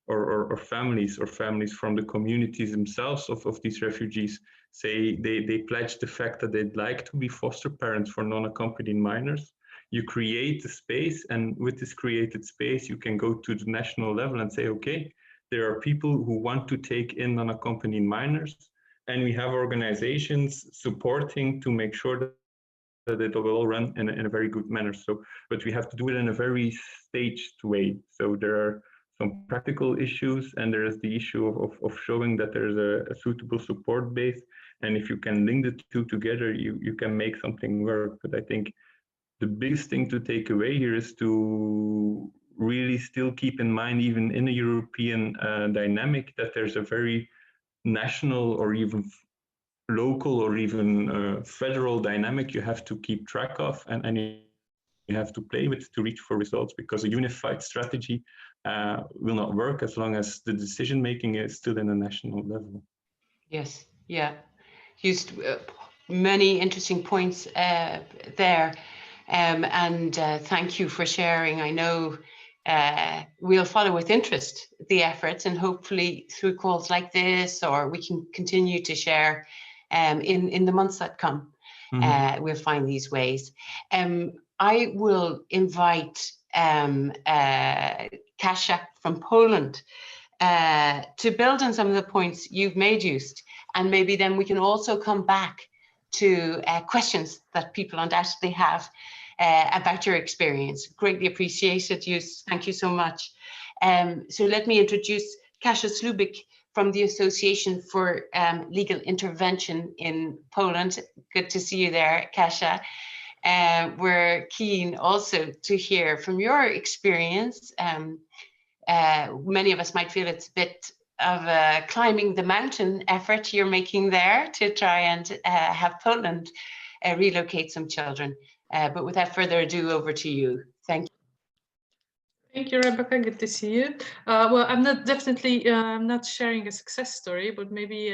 or families from the communities themselves of these refugees, say they pledge the fact that they'd like to be foster parents for non-accompanied minors, you create a space, and with this created space, you can go to the national level and say, okay, there are people who want to take in non-accompanied minors, and we have organizations supporting to make sure that it will all run in a very good manner. So, but we have to do it in a very staged way. So there are some practical issues, and there is the issue of showing that there's a suitable support base. And if you can link the two together, you can make something work. But I think the biggest thing to take away here is to really still keep in mind, even in a European dynamic, that there's a very national or even local or even federal dynamic you have to keep track of, and you have to play with to reach for results, because a unified strategy will not work as long as the decision making is still in a national level. Yes, yeah. Used many interesting points there. And thank you for sharing. I know we'll follow with interest the efforts, and hopefully through calls like this, or we can continue to share in the months that come. We'll find these ways. I will invite Kasia from Poland to build on some of the points you've made, Just, and maybe then we can also come back to questions that people undoubtedly have about your experience. Greatly appreciated, Just. Thank you so much. So let me introduce Kasia Slubik from the Association for Legal Intervention in Poland. Good to see you there, Kasia. We're keen also to hear from your experience. Many of us might feel it's a bit of a climbing the mountain effort you're making there to try and have Poland relocate some children. But without further ado, over to you. Thank you. Thank you, Rebecca. Good to see you. Well, I'm not sharing a success story, but maybe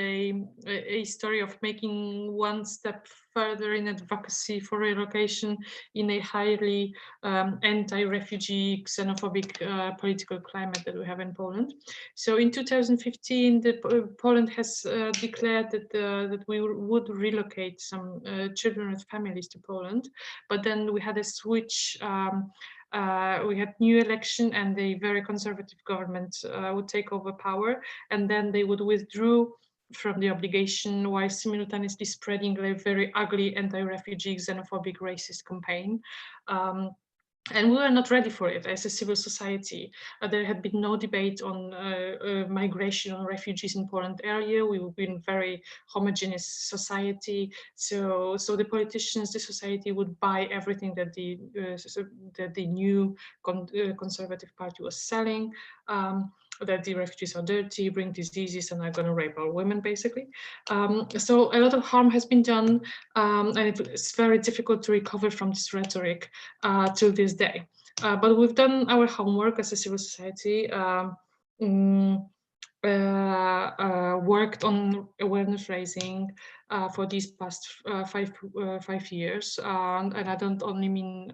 a story of making one step further in advocacy for relocation in a highly anti-refugee, xenophobic political climate that we have in Poland. So in 2015, Poland has declared that we would relocate some children with families to Poland, but then we had a switch. We had new election, and the very conservative government would take over power, and then they would withdraw from the obligation while simultaneously spreading a very ugly anti-refugee, xenophobic, racist campaign. And we were not ready for it as a civil society. There had been no debate on migration on refugees in Poland area. We've been very homogeneous society. So the politicians, the society would buy everything that the new conservative party was selling. That the refugees are dirty, bring diseases, and are going to rape our women, basically. So a lot of harm has been done, and it's very difficult to recover from this rhetoric till this day. But we've done our homework as a civil society, worked on awareness raising, for these past 5 years. And I don't only mean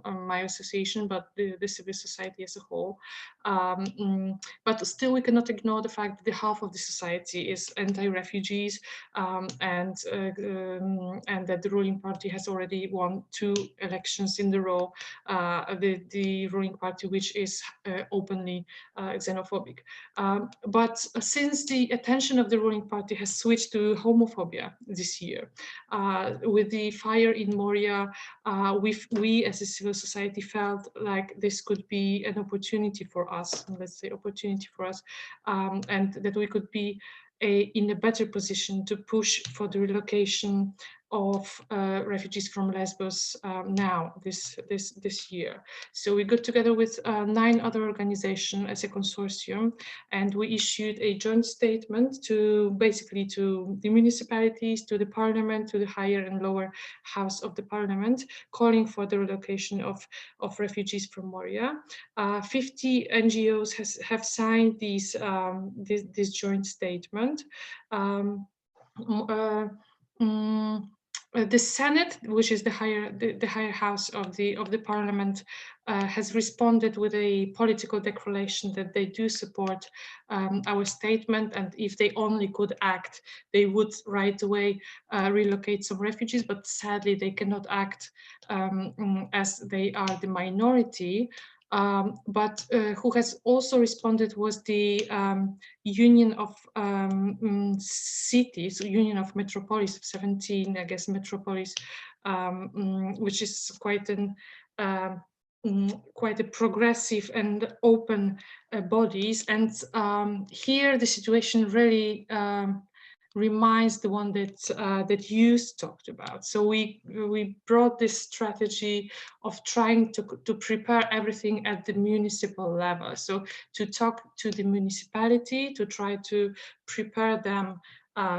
my association, but the civil society as a whole. But still, we cannot ignore the fact that the half of the society is anti-refugees, and that the ruling party has already won 2 elections in a row. The ruling party, which is openly xenophobic. But since the attention of the ruling party has switched to homophobia this year, with the fire in Moria, we as a civil society felt like this could be an opportunity for us, let's say opportunity for us, and that we could be in a better position to push for the relocation of refugees from Lesbos now, this year. So we got together with 9 other organizations as a consortium, and we issued a joint statement to basically to the municipalities, to the parliament, to the higher and lower house of the parliament, calling for the relocation of refugees from Moria. 50 NGOs have signed this joint statement. The Senate, which is the higher house of the parliament, has responded with a political declaration that they do support our statement, and if they only could act, they would right away relocate some refugees. But sadly, they cannot act as they are the minority. But who has also responded was the Union of Cities, Union of Metropolis, 17, I guess, metropolis, which is quite a progressive and open bodies. And here the situation really reminds the one that you talked about. So we brought this strategy of trying to prepare everything at the municipal level. So to talk to the municipality, to try to prepare them,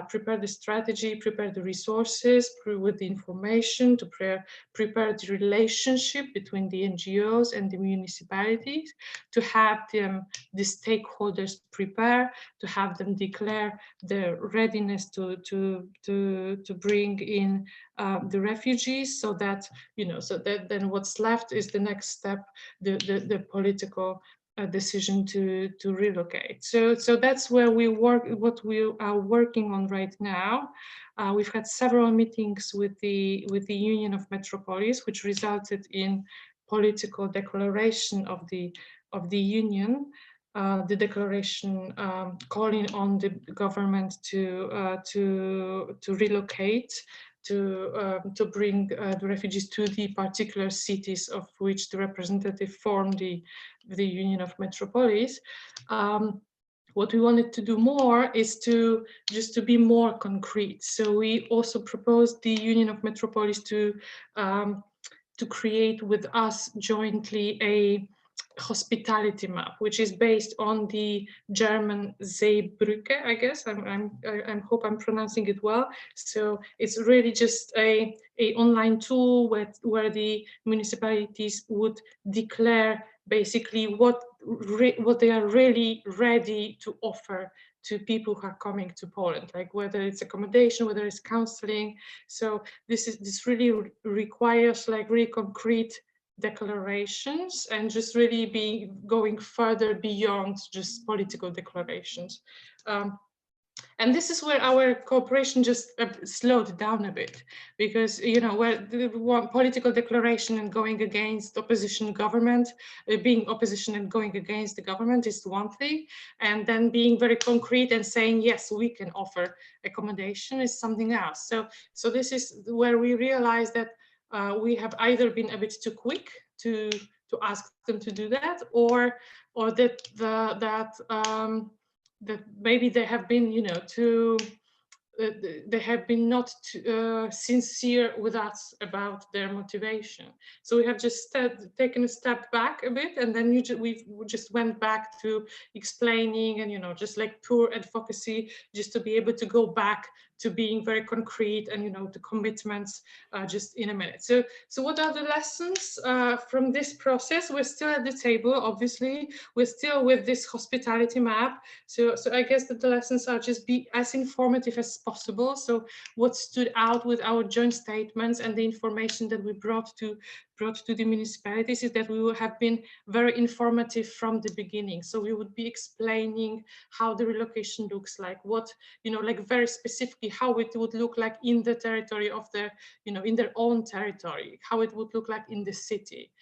prepare the strategy, prepare the resources with the information, to prepare the relationship between the NGOs and the municipalities, to have the stakeholders prepare, to have them declare their readiness to bring in the refugees, so that then what's left is the next step, the political decision to relocate. So that's where we work, what we are working on right now. We've had several meetings with the Union of Metropolis, which resulted in political declaration of the union. The declaration calling on the government to relocate, to bring the refugees to the particular cities of which the representative formed the Union of Metropolis. What we wanted to do more is to be more concrete. So we also proposed the Union of Metropolis to create with us jointly a hospitality map, which is based on the German Seebrücke, I guess. I hope I'm pronouncing it well. So it's really just a online tool where the municipalities would declare basically what they are really ready to offer to people who are coming to Poland, like whether it's accommodation, whether it's counseling. So this really requires like really concrete declarations, and just really be going further beyond just political declarations. And this is where our cooperation just slowed down a bit, because where the one political declaration and going against opposition government, being opposition and going against the government is one thing, and then being very concrete and saying yes, we can offer accommodation is something else. So this is where we realize that we have either been a bit too quick to ask them to do that, or that maybe they have been, they have been not sincere with us about their motivation. So we have just taken a step back a bit, and then we just went back to explaining and just like pure advocacy, just to be able to go back to being very concrete and, you know, the commitments just in a minute. So what are the lessons from this process? We're still at the table, obviously. We're still with this hospitality map. So I guess that the lessons are just be as informative as possible. So what stood out with our joint statements and the information that we brought to the municipalities is that we will have been very informative from the beginning. So we would be explaining how the relocation looks like, what, you know, like very specifically how it would look like in the territory of the, you know, in their own territory, how it would look like in the city,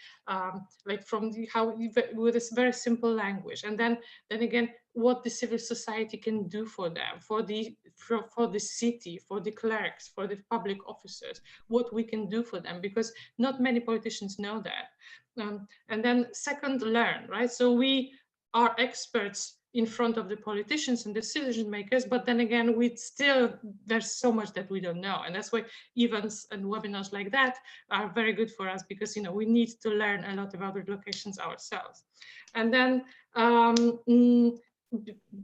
like from the, how, with this very simple language. And then again, what the civil society can do for them, for the city, for the clerks, for the public officers, what we can do for them, because not many politicians know that. And then second, learn, right? So we are experts in front of the politicians and decision makers, but then again, there's so much that we don't know. And that's why events and webinars like that are very good for us, because, you know, we need to learn a lot about relocations ourselves. And then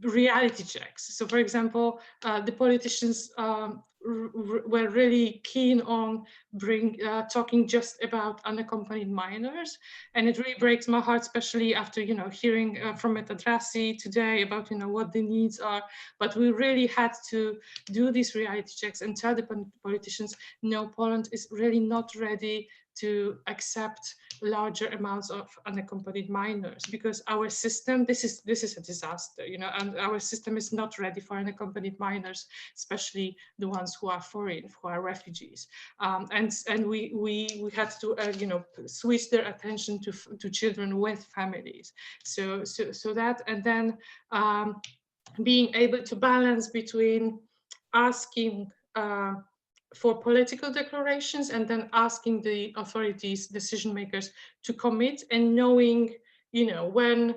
reality checks. So for example, the politicians were really keen on talking just about unaccompanied minors, and it really breaks my heart, especially after, you know, hearing from Metadrasi today about, you know, what the needs are. But we really had to do these reality checks and tell the politicians, no, Poland is really not ready to accept larger amounts of unaccompanied minors, because our system, this is a disaster, you know, and our system is not ready for unaccompanied minors, especially the ones who are foreign, who are refugees. And we had to, you know, switch their attention to children with families. So that, and then being able to balance between asking for political declarations and then asking the authorities, decision makers, to commit, and knowing, you know, when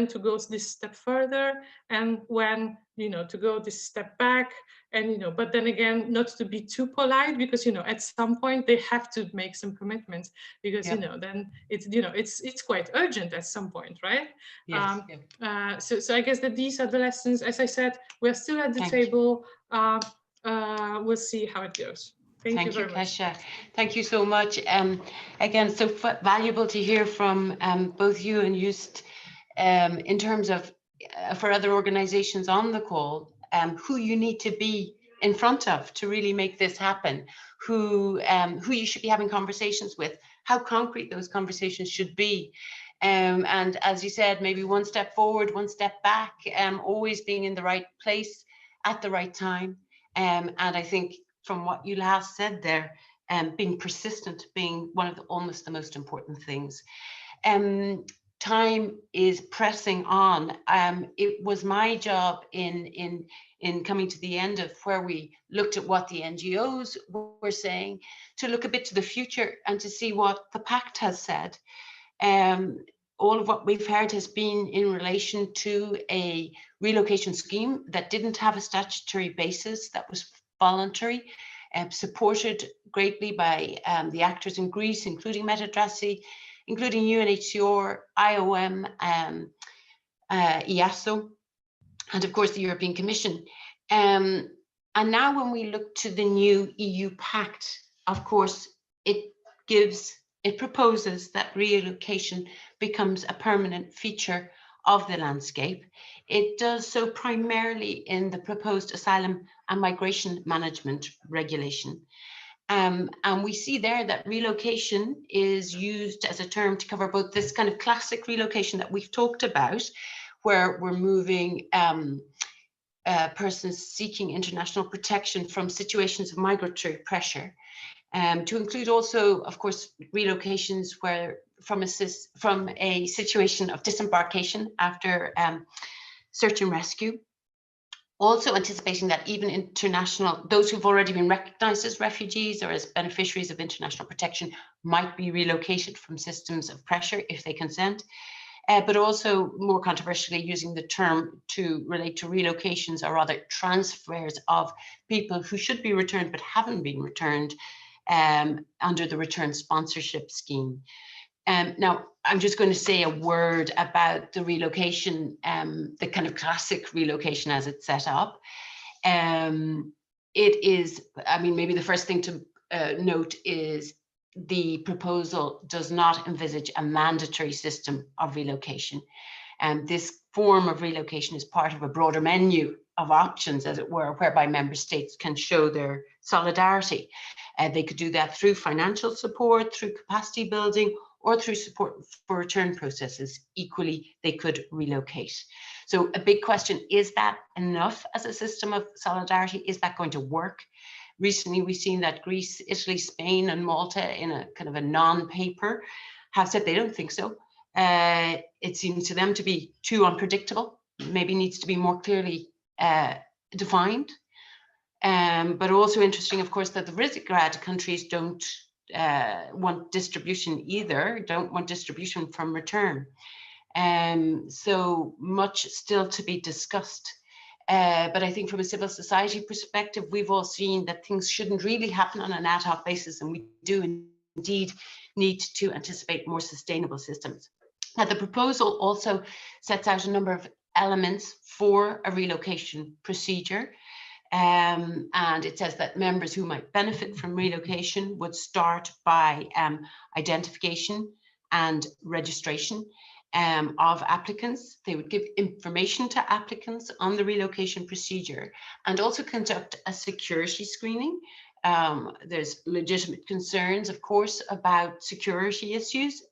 to go this step further and when, you know, to go this step back. And, you know, but then again, not to be too polite, because, you know, at some point they have to make some commitments, because, you know, then it's, you know, it's quite urgent at some point, right? Yes, so I guess that these are the lessons. As I said, we're still at the table. We'll see how it goes. Thank you very much. Kasia. Thank you so much. Again, so valuable to hear from both you and Just in terms of for other organizations on the call, who you need to be in front of to really make this happen, who you should be having conversations with, how concrete those conversations should be. And as you said, maybe one step forward, one step back, always being in the right place at the right time. And I think from what you last said there, being persistent, being one of almost the most important things. Time is pressing on. It was my job in coming to the end of where we looked at what the NGOs were saying, to look a bit to the future and to see what the Pact has said. All of what we've heard has been in relation to a relocation scheme that didn't have a statutory basis, that was voluntary, supported greatly by the actors in Greece, including Metadrasi, including UNHCR, IOM, EASO, and of course the European Commission. And now when we look to the new EU Pact, of course, it proposes that relocation becomes a permanent feature of the landscape. It does so primarily in the proposed asylum and migration management regulation. And we see there that relocation is used as a term to cover both this kind of classic relocation that we've talked about, where we're moving persons seeking international protection from situations of migratory pressure, to include also, of course, relocations where from a situation of disembarkation after search and rescue. Also anticipating that even those who've already been recognized as refugees or as beneficiaries of international protection might be relocated from systems of pressure if they consent, but also more controversially using the term to relate to relocations or rather transfers of people who should be returned but haven't been returned under the return sponsorship scheme. Now, I'm just going to say a word about the relocation, the kind of classic relocation as it's set up. it is, I mean, maybe the first thing to note is the proposal does not envisage a mandatory system of relocation. And this form of relocation is part of a broader menu of options, as it were, whereby member states can show their solidarity. They could do that through financial support, through capacity building, or through support for return processes. Equally, they could relocate. So a big question, is that enough as a system of solidarity? Is that going to work? Recently, we've seen that Greece, Italy, Spain, and Malta, in a kind of a non-paper, have said they don't think so. It seems to them to be too unpredictable, maybe needs to be more clearly defined. But also interesting, of course, that the Visegrad countries don't want distribution either, don't want distribution from return. So much still to be discussed. But I think from a civil society perspective, we've all seen that things shouldn't really happen on an ad hoc basis, and we do indeed need to anticipate more sustainable systems. Now, the proposal also sets out a number of elements for a relocation procedure. And it says that members who might benefit from relocation would start by identification and registration of applicants. They would give information to applicants on the relocation procedure and also conduct a security screening. There's legitimate concerns, of course, about security issues,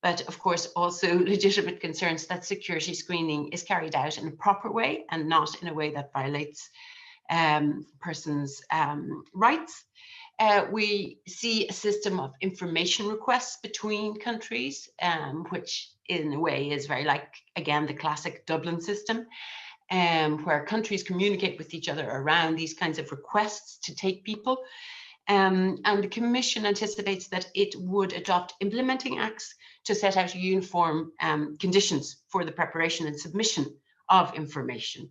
but of course also legitimate concerns that security screening is carried out in a proper way and not in a way that violates persons' rights. We see a system of information requests between countries, which in a way is very like, again, the classic Dublin system, where countries communicate with each other around these kinds of requests to take people. And the Commission anticipates that it would adopt implementing acts to set out uniform conditions for the preparation and submission of information.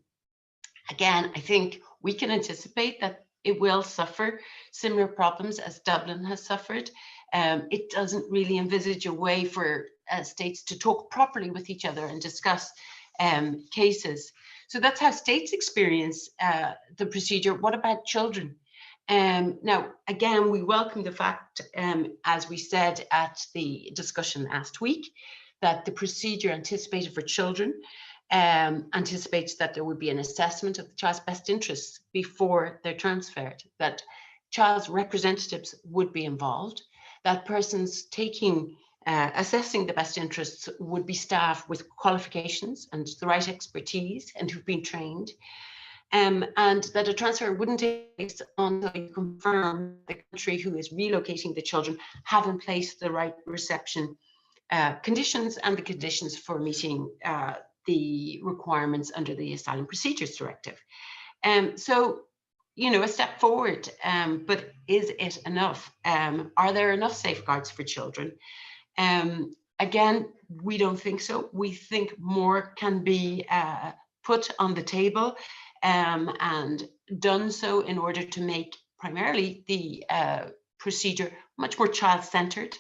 Again, I think we can anticipate that it will suffer similar problems as Dublin has suffered. It doesn't really envisage a way for states to talk properly with each other and discuss cases. So that's how states experience the procedure. What about children? Now, again, we welcome the fact, as we said at the discussion last week, that the procedure anticipated for children anticipates that there would be an assessment of the child's best interests before they're transferred, that child's representatives would be involved, that persons assessing the best interests would be staff with qualifications and the right expertise and who've been trained, and that a transfer wouldn't take place until you confirm the country who is relocating the children have in place the right reception conditions and the conditions for meeting the requirements under the Asylum Procedures Directive. So, you know, a step forward, but is it enough? Are there enough safeguards for children? Again, we don't think so. We think more can be put on the table and done so in order to make primarily the procedure much more child-centered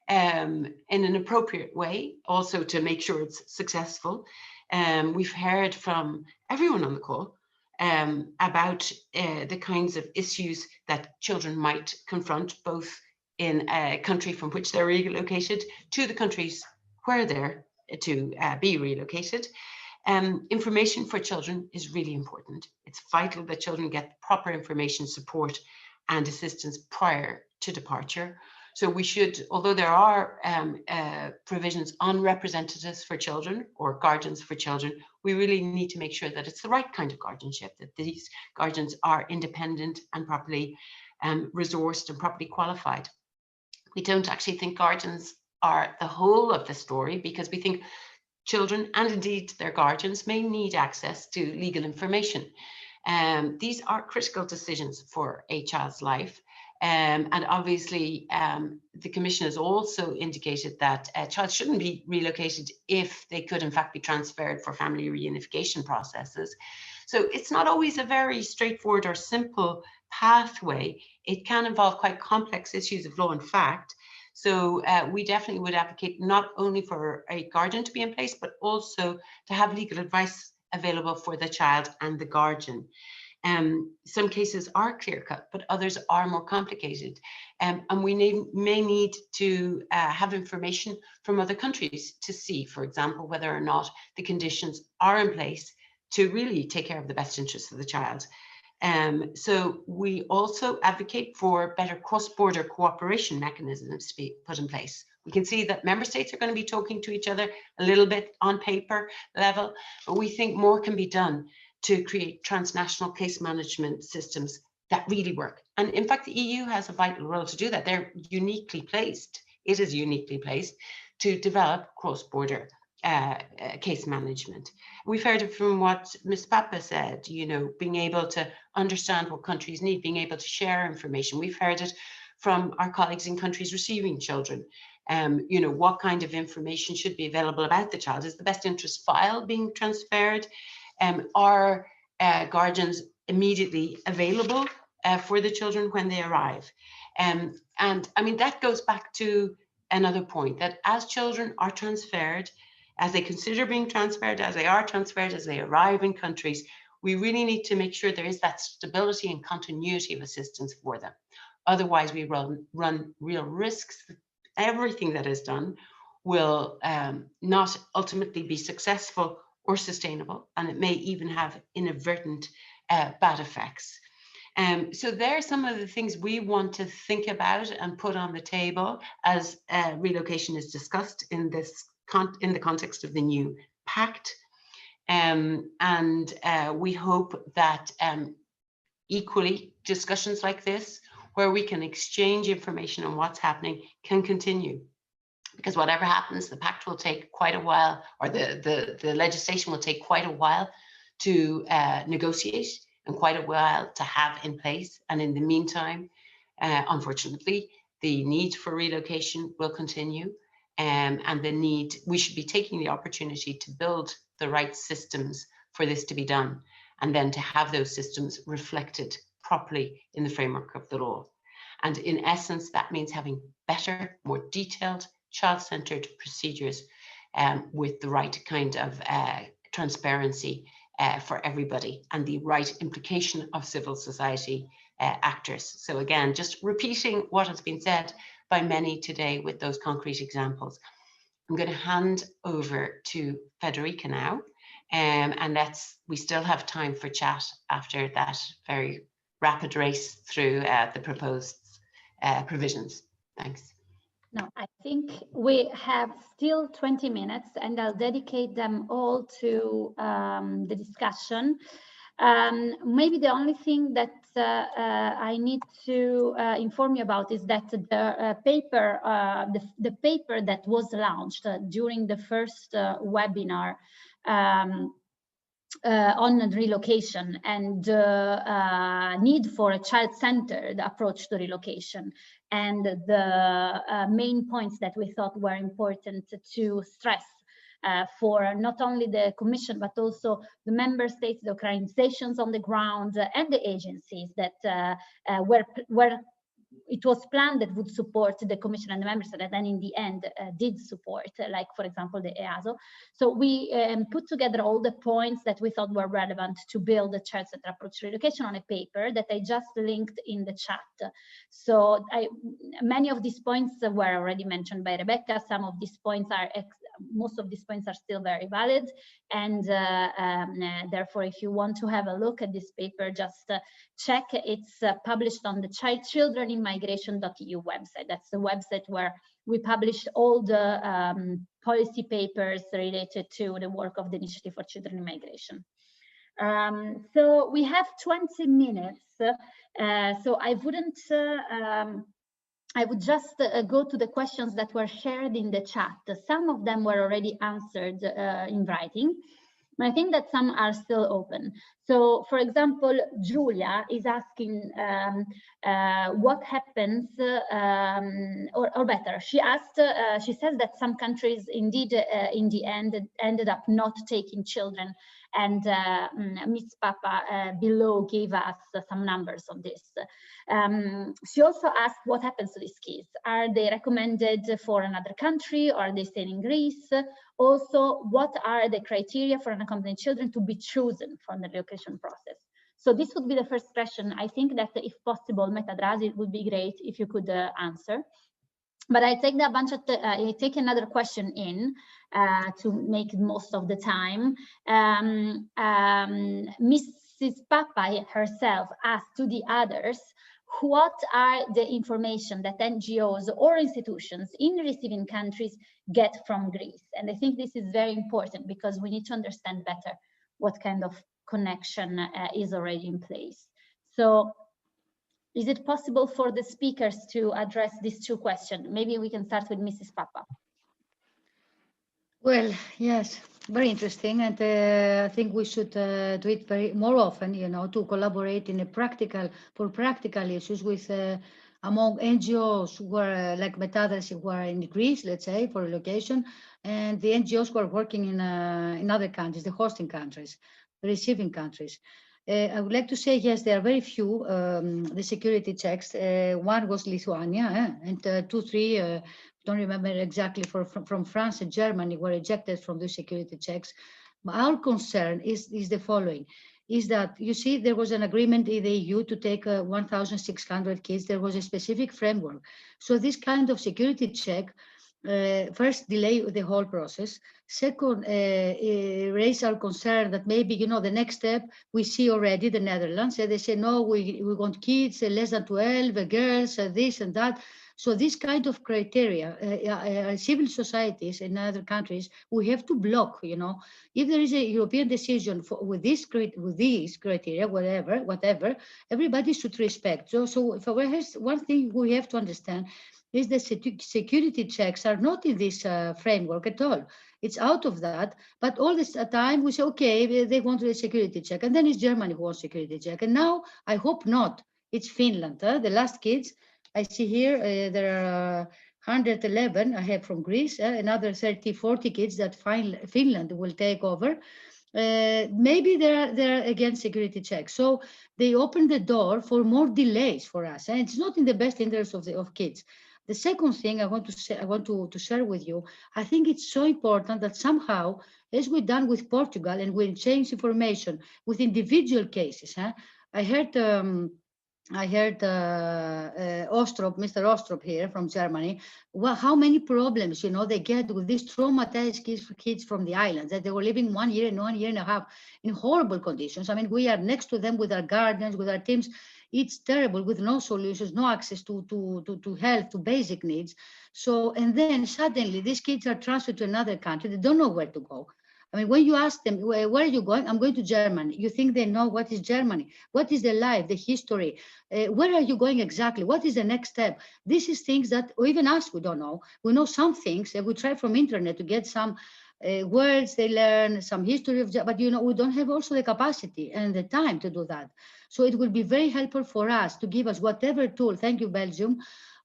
in an appropriate way, also to make sure it's successful. We've heard from everyone on the call about the kinds of issues that children might confront, both in a country from which they're relocated to the countries where they're to be relocated. Information for children is really important. It's vital that children get proper information, support, and assistance prior to departure. So we should, although there are provisions on representatives for children or guardians for children, we really need to make sure that it's the right kind of guardianship, that these guardians are independent and properly resourced and properly qualified. We don't actually think guardians are the whole of the story, because we think children and indeed their guardians may need access to legal information. These are critical decisions for a child's life. And obviously, the Commission has also indicated that a child shouldn't be relocated if they could in fact be transferred for family reunification processes. So it's not always a very straightforward or simple pathway. It can involve quite complex issues of law and fact. So we definitely would advocate not only for a guardian to be in place, but also to have legal advice available for the child and the guardian. Some cases are clear-cut, but others are more complicated. And we may need to have information from other countries to see, for example, whether or not the conditions are in place to really take care of the best interests of the child. So we also advocate for better cross-border cooperation mechanisms to be put in place. We can see that member states are going to be talking to each other a little bit on paper level, but we think more can be done to create transnational case management systems that really work. And in fact, the EU has a vital role to do that. They're uniquely placed. It is uniquely placed to develop cross-border case management. We've heard it from what Ms. Papa said, you know, being able to understand what countries need, being able to share information. We've heard it from our colleagues in countries receiving children. You know, what kind of information should be available about the child? Is the best interest file being transferred? Are guardians immediately available for the children when they arrive? And I mean, that goes back to another point, that as children are transferred, as they consider being transferred, as they are transferred, as they arrive in countries, we really need to make sure there is that stability and continuity of assistance for them. Otherwise, we run real risks. Everything that is done will not ultimately be successful or sustainable, and it may even have inadvertent bad effects. So there are some of the things we want to think about and put on the table as relocation is discussed in the context of the new pact. We hope that equally discussions like this, where we can exchange information on what's happening, can continue. Because whatever happens, the pact will take quite a while, or the legislation will take quite a while to negotiate and quite a while to have in place. And in the meantime, unfortunately, the need for relocation will continue. And we should be taking the opportunity to build the right systems for this to be done, and then to have those systems reflected properly in the framework of the law. And in essence, that means having better, more detailed, child-centered procedures with the right kind of transparency for everybody, and the right implication of civil society actors. So again, just repeating what has been said by many today with those concrete examples. I'm going to hand over to Federica now, and we still have time for chat after that very rapid race through the proposed provisions. Thanks. No, I think we have still 20 minutes, and I'll dedicate them all to the discussion. Maybe the only thing that I need to inform you about is that the paper that was launched during the first webinar on relocation and need for a child-centered approach to relocation, and the main points that we thought were important to stress for not only the Commission, but also the member states, the organizations on the ground, and the agencies that were it was planned that would support the Commission and the member states, and then in the end did support, like for example the EASO. So we put together all the points that we thought were relevant to build a child-centered approach to relocation on a paper that I just linked in the chat. So many of these points were already mentioned by Rebecca. Some of these points are most of these points are still very valid, and therefore if you want to have a look at this paper, just check. It's published on the childrenInmigration.eu website. That's the website where we published all the policy papers related to the work of the Initiative for Children in Migration. So we have 20 minutes, so I would just go to the questions that were shared in the chat. Some of them were already answered in writing, but I think that some are still open. So, for example, Julia is asking what happens, or better, she asked, she says that some countries indeed in the end ended up not taking children, and Ms. Papa below gave us some numbers on this. She also asked what happens to these kids. Are they recommended for another country, or are they staying in Greece? Also, what are the criteria for unaccompanied children to be chosen from the relocation process? So this would be the first question. I think that if possible, Metadrasi, it would be great if you could answer. But I take I take another question in to make most of the time. Mrs. Papa herself asked to the others, what are the information that NGOs or institutions in receiving countries get from Greece? And I think this is very important because we need to understand better what kind of connection is already in place. So is it possible for the speakers to address these two questions? Maybe we can start with Mrs. Papa. Well, yes, very interesting, and I think we should do it more often, you know, to collaborate in a practical issues with among NGOs who are like Metadrasi, who are in Greece, let's say, for relocation, and the NGOs who are working in other countries, the hosting countries, the receiving countries. I would like to say, yes, there are very few, the security checks. One was Lithuania, and 2, 3, don't remember exactly, from France and Germany were ejected from the security checks. Our concern is the following, is that, you see, there was an agreement in the EU to take 1,600 kids. There was a specific framework. So this kind of security check, first, delay the whole process. Second, raise our concern that maybe, you know, the next step, we see already the Netherlands, they say, no, we want kids less than 12, girls, this and that. So this kind of criteria, civil societies in other countries, we have to block, you know. If there is a European decision with these criteria, whatever, everybody should respect. So one thing we have to understand is that security checks are not in this framework at all. It's out of that, but all this time we say, okay, they want a security check, and then it's Germany who wants security check, and now I hope not, it's Finland. The last kids I see here, there are 111 I have from Greece, another 30, 40 kids that Finland will take over. Maybe they're against security checks. So they open the door for more delays for us, and it's not in the best interest of kids. The second thing I want to share with you, I think it's so important that somehow, as we've done with Portugal, and we change information with individual cases. I heard Mr. Ostrop here from Germany, how many problems, you know, they get with these traumatized kids from the islands, that they were living 1 year and 1.5 years in horrible conditions. I mean, we are next to them with our guardians, with our teams. It's terrible, with no solutions, no access to health, to basic needs. So, and then suddenly these kids are transferred to another country. They don't know where to go. I mean, when you ask them, where are you going? I'm going to Germany. You think they know what is Germany? What is the life, the history? Where are you going exactly? What is the next step? This is things that even us, we don't know. We know some things, and we try from internet to get some words they learn, some history of, but you know, we don't have also the capacity and the time to do that. So it will be very helpful for us to give us whatever tool. Thank you, Belgium.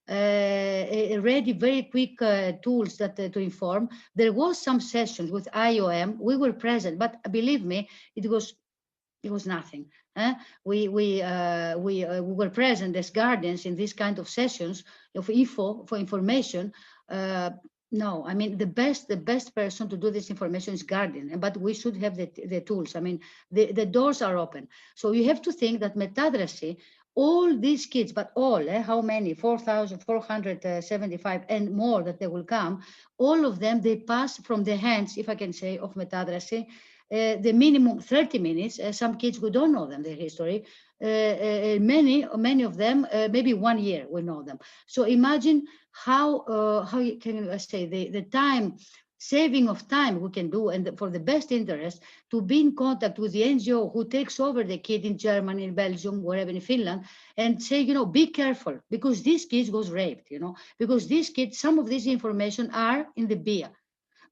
Ready, very quick tools that to inform. There was some sessions with IOM. We were present, but believe me, it was nothing. We were present as guardians in these kind of sessions of info for information. No, I mean, the best person to do this information is guardian, but we should have the tools. I mean, the doors are open. So you have to think that Metadrasi, all these kids, but all, how many, 4,475 and more that they will come, all of them, they pass from the hands, if I can say, of Metadrasi, the minimum 30 minutes. Some kids, we don't know them, their history. Many of them, maybe 1 year we know them. So imagine how can I say, the time, saving of time we can do, and for the best interest, to be in contact with the NGO who takes over the kid in Germany, in Belgium, wherever, in Finland, and say, you know, be careful, because this kid was raped, you know, because these kids, some of this information are in the BIA.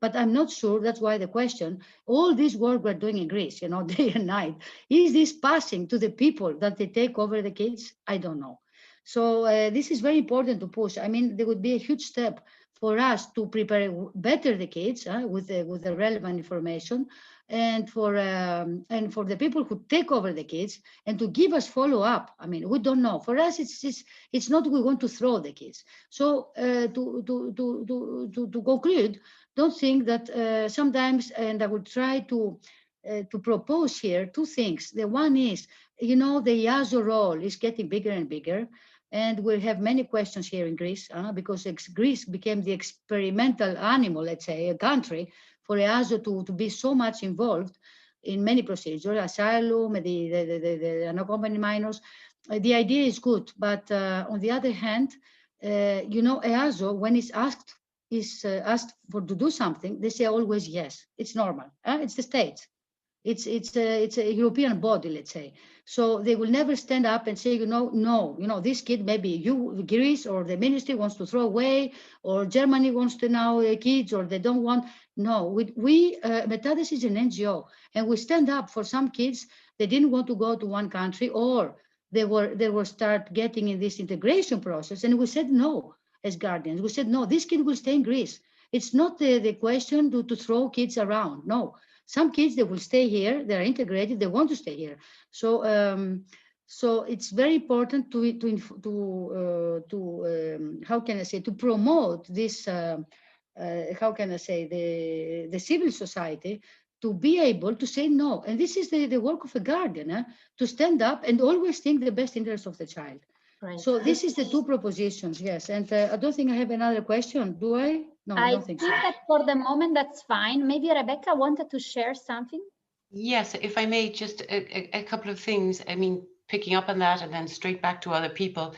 But I'm not sure, that's why the question, all this work we're doing in Greece, you know, day and night, is this passing to the people that they take over the kids? I don't know. So this is very important to push. I mean, there would be a huge step for us to prepare better the kids with the relevant information, and for the people who take over the kids, and to give us follow up. I mean, we don't know. For us, it's not we want to throw the kids. So to conclude, don't think that sometimes, and I will try to to propose here two things. The one is, you know, the EASO role is getting bigger and bigger. And we'll have many questions here in Greece because Greece became the experimental animal, let's say, a country for EASO to be so much involved in many procedures, asylum, the unaccompanied minors. The idea is good, but on the other hand, you know, EASO, when it's asked for to do something, they say always yes. It's normal. It's the states. It's a European body, let's say. So they will never stand up and say, no, this kid, maybe Greece or the ministry wants to throw away, or Germany wants to now kids, or they don't want. No, we Metades is an NGO, and we stand up for some kids. They didn't want to go to one country, or they were start getting in this integration process, and we said no as guardians. We said no, this kid will stay in Greece. It's not the question to throw kids around. No. Some kids, they will stay here, they're integrated, they want to stay here. So so it's very important how can I say, to promote this, how can I say, the civil society to be able to say no. And this is the work of a guardian, to stand up and always think the best interest of the child. Right. So this is the two propositions, yes. And I don't think I have another question, do I? No, I don't think so. That for the moment, that's fine. Maybe Rebecca wanted to share something. Yes, if I may, just a couple of things. I mean, picking up on that and then straight back to other people.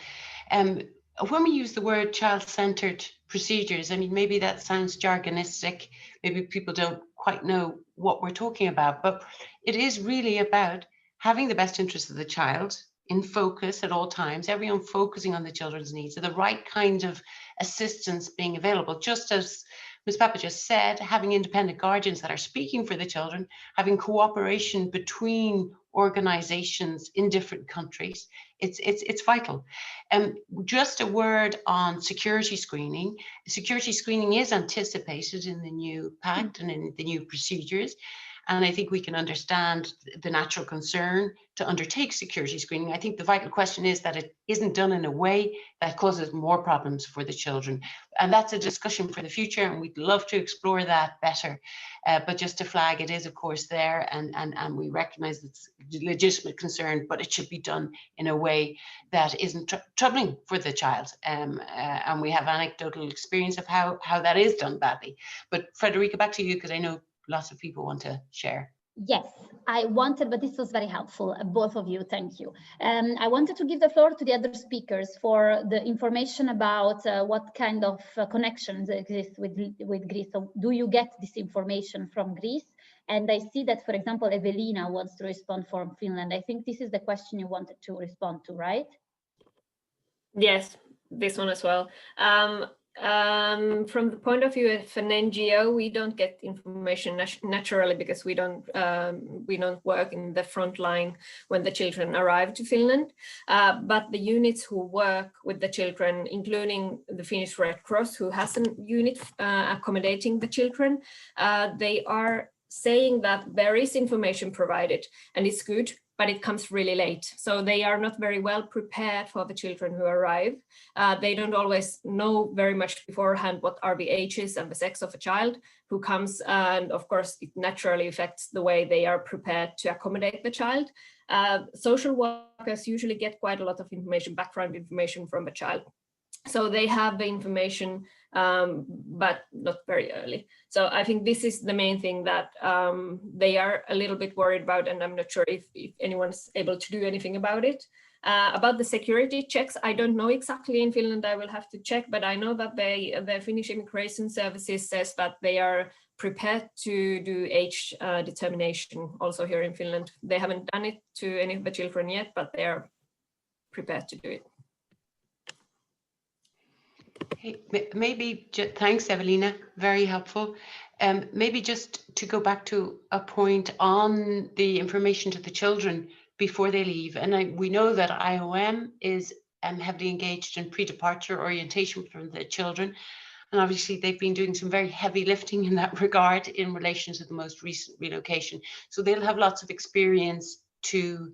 When we use the word child-centered procedures, I mean, maybe that sounds jargonistic. Maybe people don't quite know what we're talking about, but it is really about having the best interest of the child in focus at all times, everyone focusing on the children's needs, and the right kind of assistance being available. Just as Ms. Papa just said, having independent guardians that are speaking for the children, having cooperation between organizations in different countries, it's vital. Just a word on security screening. Security screening is anticipated in the new pact and in the new procedures. And I think we can understand the natural concern to undertake security screening. I think the vital question is that it isn't done in a way that causes more problems for the children. And that's a discussion for the future, and we'd love to explore that better. But just to flag, it is, of course, there, and we recognize it's a legitimate concern, but it should be done in a way that isn't troubling for the child. And we have anecdotal experience of how that is done badly. But Frederica, back to you, because I know lots of people want to share. Yes, I wanted, but this was very helpful, both of you, thank you. I wanted to give the floor to the other speakers for the information about what kind of connections exist with Greece. So do you get this information from Greece? And I see that, for example, Evelina wants to respond from Finland. I think this is the question you wanted to respond to, right? Yes, this one as well. From the point of view of an NGO, we don't get information naturally because we don't work in the front line when the children arrive to Finland. But the units who work with the children, including the Finnish Red Cross, who has a unit accommodating the children, they are saying that there is information provided and it's good, but it comes really late. So they are not very well prepared for the children who arrive. They don't always know very much beforehand what are the ages and the sex of a child who comes. And of course, it naturally affects the way they are prepared to accommodate the child. Social workers usually get quite a lot of information, background information from the child. So they have the information, but not very early. So I think this is the main thing that they are a little bit worried about, and I'm not sure if anyone's able to do anything about it. About the security checks, I don't know exactly in Finland, I will have to check, but I know that the Finnish Immigration Services says that they are prepared to do age determination also here in Finland. They haven't done it to any of the children yet, but they are prepared to do it. Hey, maybe thanks, Evelina, very helpful. Maybe just to go back to a point on the information to the children before they leave. And we know that IOM is heavily engaged in pre-departure orientation for the children. And obviously they've been doing some very heavy lifting in that regard in relation to the most recent relocation. So they'll have lots of experience to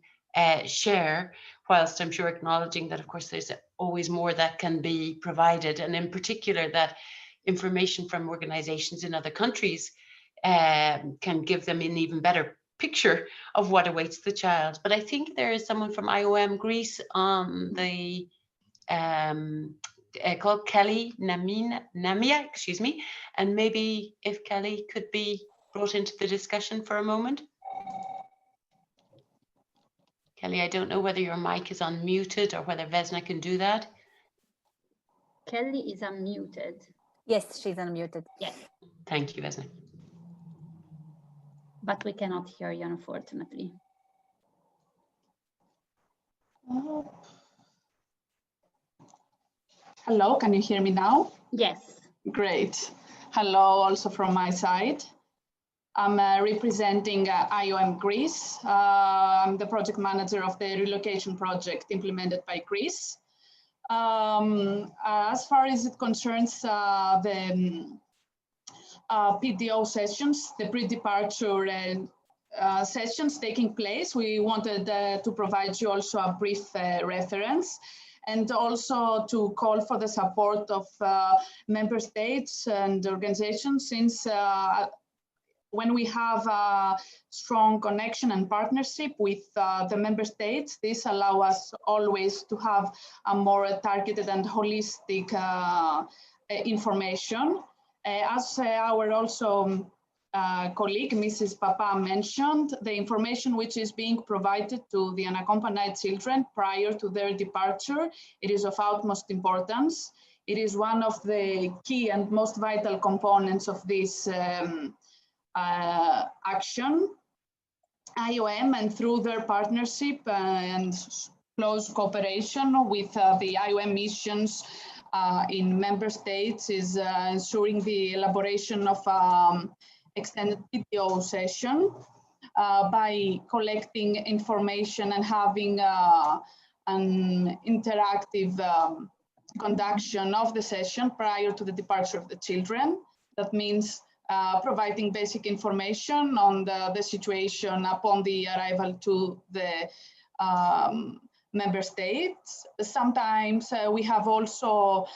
share, whilst I'm sure acknowledging that, of course, there's always more that can be provided. And in particular, that information from organizations in other countries can give them an even better picture of what awaits the child. But I think there is someone from IOM Greece on the called Kelly Namia, excuse me, and maybe if Kelly could be brought into the discussion for a moment. Kelly, I don't know whether your mic is unmuted or whether Vesna can do that. Kelly is unmuted. Yes, she's unmuted. Yes. Thank you, Vesna. But we cannot hear you, unfortunately. Hello, can you hear me now? Yes. Great. Hello, also from my side. I'm representing IOM Greece. I'm the project manager of the relocation project implemented by Greece. As far as it concerns the PDO sessions, the pre-departure sessions taking place, we wanted to provide you also a brief reference, and also to call for the support of member states and organizations, since when we have a strong connection and partnership with the member states, this allows us always to have a more targeted and holistic information. As our also colleague, Mrs. Papa, mentioned, the information which is being provided to the unaccompanied children prior to their departure, it is of utmost importance. It is one of the key and most vital components of this action. IOM, and through their partnership and close cooperation with the IOM missions in member states, is ensuring the elaboration of extended PDO session by collecting information and having an interactive conduction of the session prior to the departure of the children. That means providing basic information on the situation upon the arrival to the member states. Sometimes we have also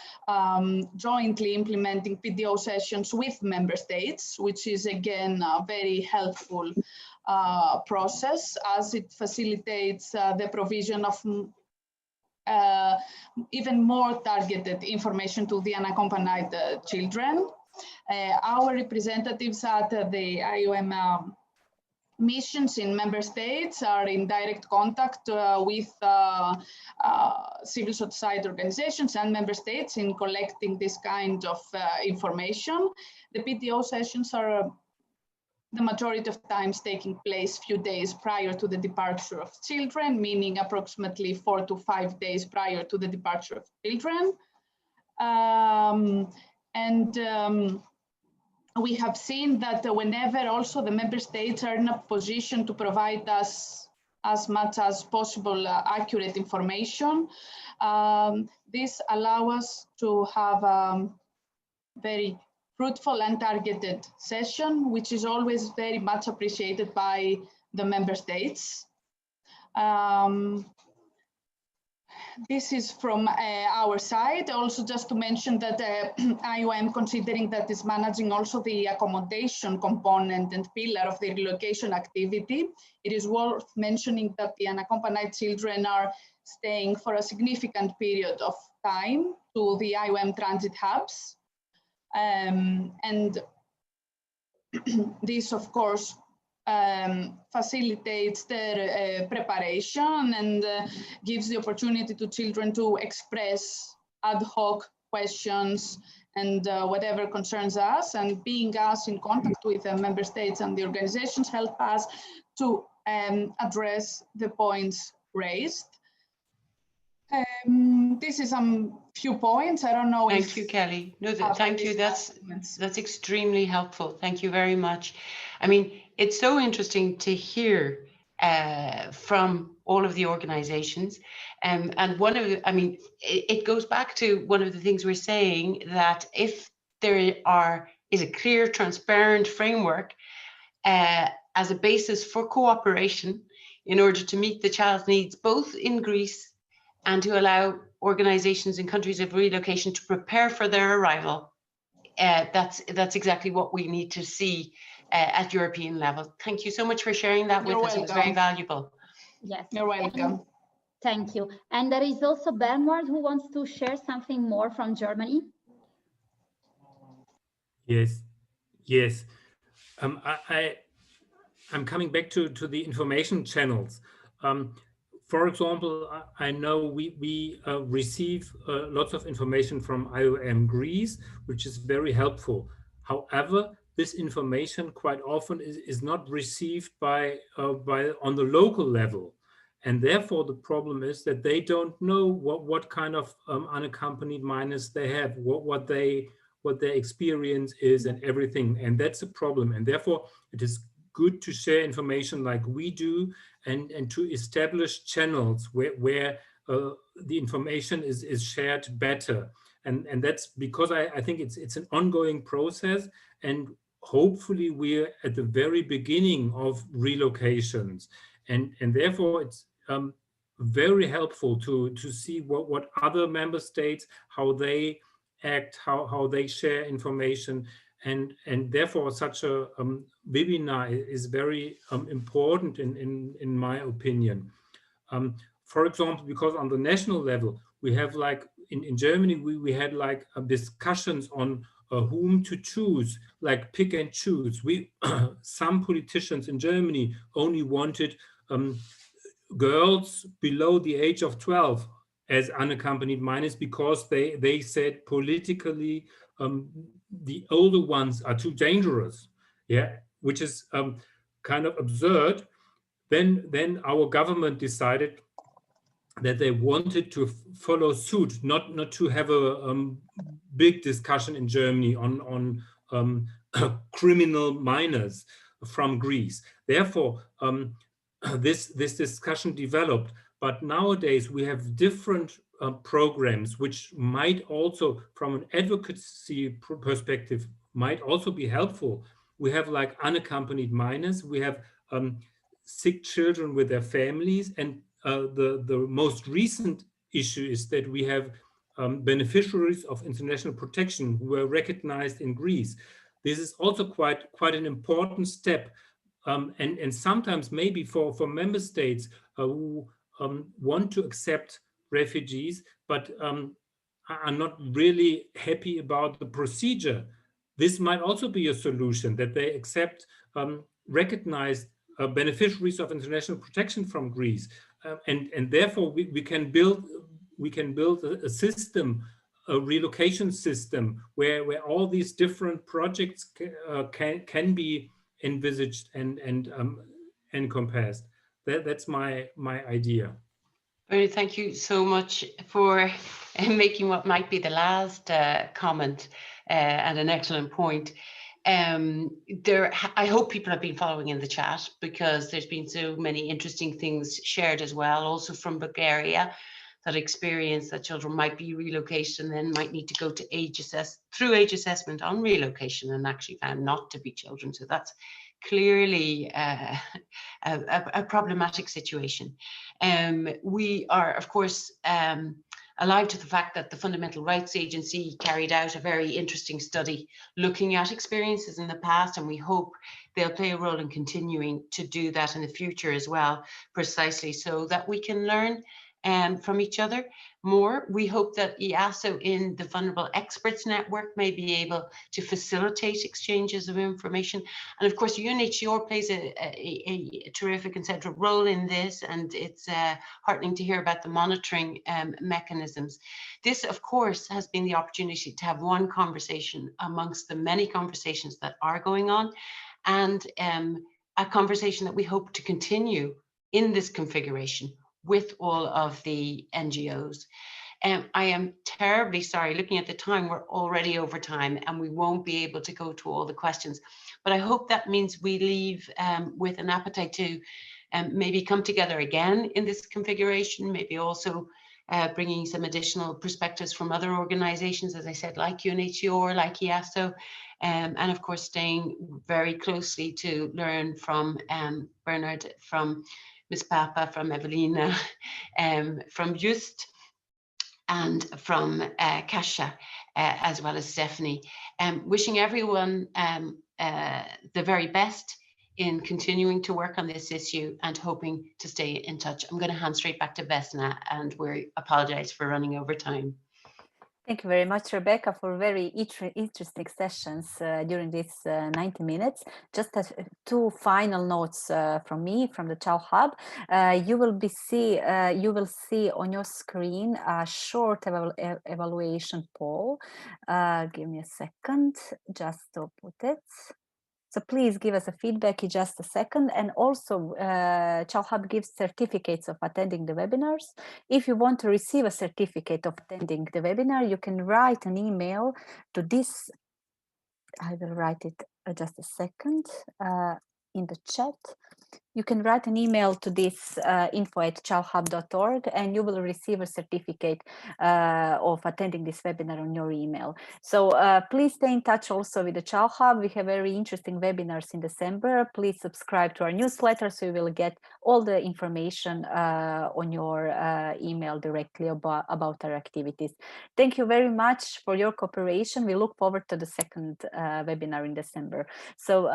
jointly implementing PDO sessions with member states, which is again a very helpful process, as it facilitates the provision of even more targeted information to the unaccompanied children. Our representatives at the IOM missions in member states are in direct contact with civil society organizations and member states in collecting this kind of information. The PDO sessions are the majority of times taking place few days prior to the departure of children, meaning approximately 4 to 5 days prior to the departure of children. We have seen that whenever also the member states are in a position to provide us as much as possible accurate information, this allows us to have a very fruitful and targeted session, which is always very much appreciated by the member states. This is from our side. Also, just to mention that IOM, considering that is managing also the accommodation component and pillar of the relocation activity, it is worth mentioning that the unaccompanied children are staying for a significant period of time to the IOM transit hubs. And this, of course, facilitates their preparation and gives the opportunity to children to express ad hoc questions and whatever concerns us, and being us in contact with the member states and the organizations help us to address the points raised. This is some few points. I don't know. Thank you, Kelly. No, thank you. That's extremely helpful. Thank you very much. I mean, it's so interesting to hear from all of the organizations. And one of the, I mean, it goes back to one of the things we're saying, that if there is a clear, transparent framework as a basis for cooperation in order to meet the child's needs, both in Greece and to allow organizations in countries of relocation to prepare for their arrival, that's exactly what we need to see at European level. Thank you so much for sharing that with us. It was very valuable. Yes, you're welcome. Thank you. And there is also Bernard who wants to share something more from Germany. Yes, yes. I'm coming back to the information channels. For example, I know we receive lots of information from IOM Greece, which is very helpful. However, this information quite often is not received by on the local level. And therefore, the problem is that they don't know what kind of unaccompanied minors they have, what their experience is and everything. And that's a problem. And therefore, it is good to share information like we do and to establish channels where the information is shared better. And that's because I think it's an ongoing process, and hopefully we're at the very beginning of relocations. And therefore it's very helpful to see what other member states, how they act, how they share information. And therefore such a webinar is very important in my opinion. For example, because on the national level, we have like in Germany, we had like discussions on whom to choose, like pick and choose. Some politicians in Germany only wanted girls below the age of 12 as unaccompanied minors because they said politically the older ones are too dangerous, yeah, which is kind of absurd. Then our government decided that they wanted to follow suit, not to have a big discussion in Germany on criminal minors from Greece. Therefore, this discussion developed. But nowadays we have different programs which might also, from an advocacy perspective, might also be helpful. We have like unaccompanied minors, we have sick children with their families, and the most recent issue is that we have beneficiaries of international protection who were recognized in Greece. This is also quite an important step. And sometimes maybe for member states who want to accept refugees, but are not really happy about the procedure, this might also be a solution, that they accept recognized beneficiaries of international protection from Greece. And therefore we can build a system, a relocation system, where all these different projects can be envisaged and encompassed. That's my idea. Bernie, thank you so much for making what might be the last comment and an excellent point. I hope people have been following in the chat, because there's been so many interesting things shared as well, also from Bulgaria, that experience that children might be relocated and then might need to go to age assessment on relocation and actually found not to be children. So that's clearly a problematic situation. We are, of course, alive to the fact that the Fundamental Rights Agency carried out a very interesting study looking at experiences in the past, and we hope they'll play a role in continuing to do that in the future as well, precisely so that we can learn from each other more. We hope that EASO in the Vulnerable Experts Network may be able to facilitate exchanges of information. And of course, UNHCR plays a terrific and central role in this, and it's heartening to hear about the monitoring mechanisms. This, of course, has been the opportunity to have one conversation amongst the many conversations that are going on, and a conversation that we hope to continue in this configuration with all of the NGOs. I am terribly sorry, looking at the time, we're already over time and we won't be able to go to all the questions, but I hope that means we leave with an appetite to maybe come together again in this configuration, maybe also bringing some additional perspectives from other organizations, as I said, like UNHCR, like EASO, and of course, staying very closely to learn from Bernard, from Ms. Papa, from Evelina, from Just, and from Kasia, as well as Stephanie. Wishing everyone the very best in continuing to work on this issue and hoping to stay in touch. I'm going to hand straight back to Vesna, and we apologize for running over time. Thank you very much, Rebecca, for very interesting sessions during these 90 minutes. Just two final notes from me, from the Child Hub. You will see on your screen a short evaluation poll. Give me a second just to put it. So please give us a feedback in just a second. And also Child Hub gives certificates of attending the webinars. If you want to receive a certificate of attending the webinar, you can write an email to this. I will write it just a second in the chat. You can write an email to this info@childhub.org, and you will receive a certificate of attending this webinar on your email. So please stay in touch also with the Child Hub. We have very interesting webinars in December. Please subscribe to our newsletter so you will get all the information on your email directly about our activities. Thank you very much for your cooperation. We look forward to the second webinar in December. So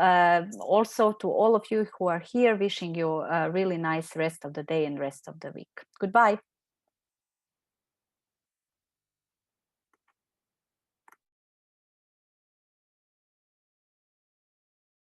also to all of you who are here, wishing you a really nice rest of the day and rest of the week. Goodbye.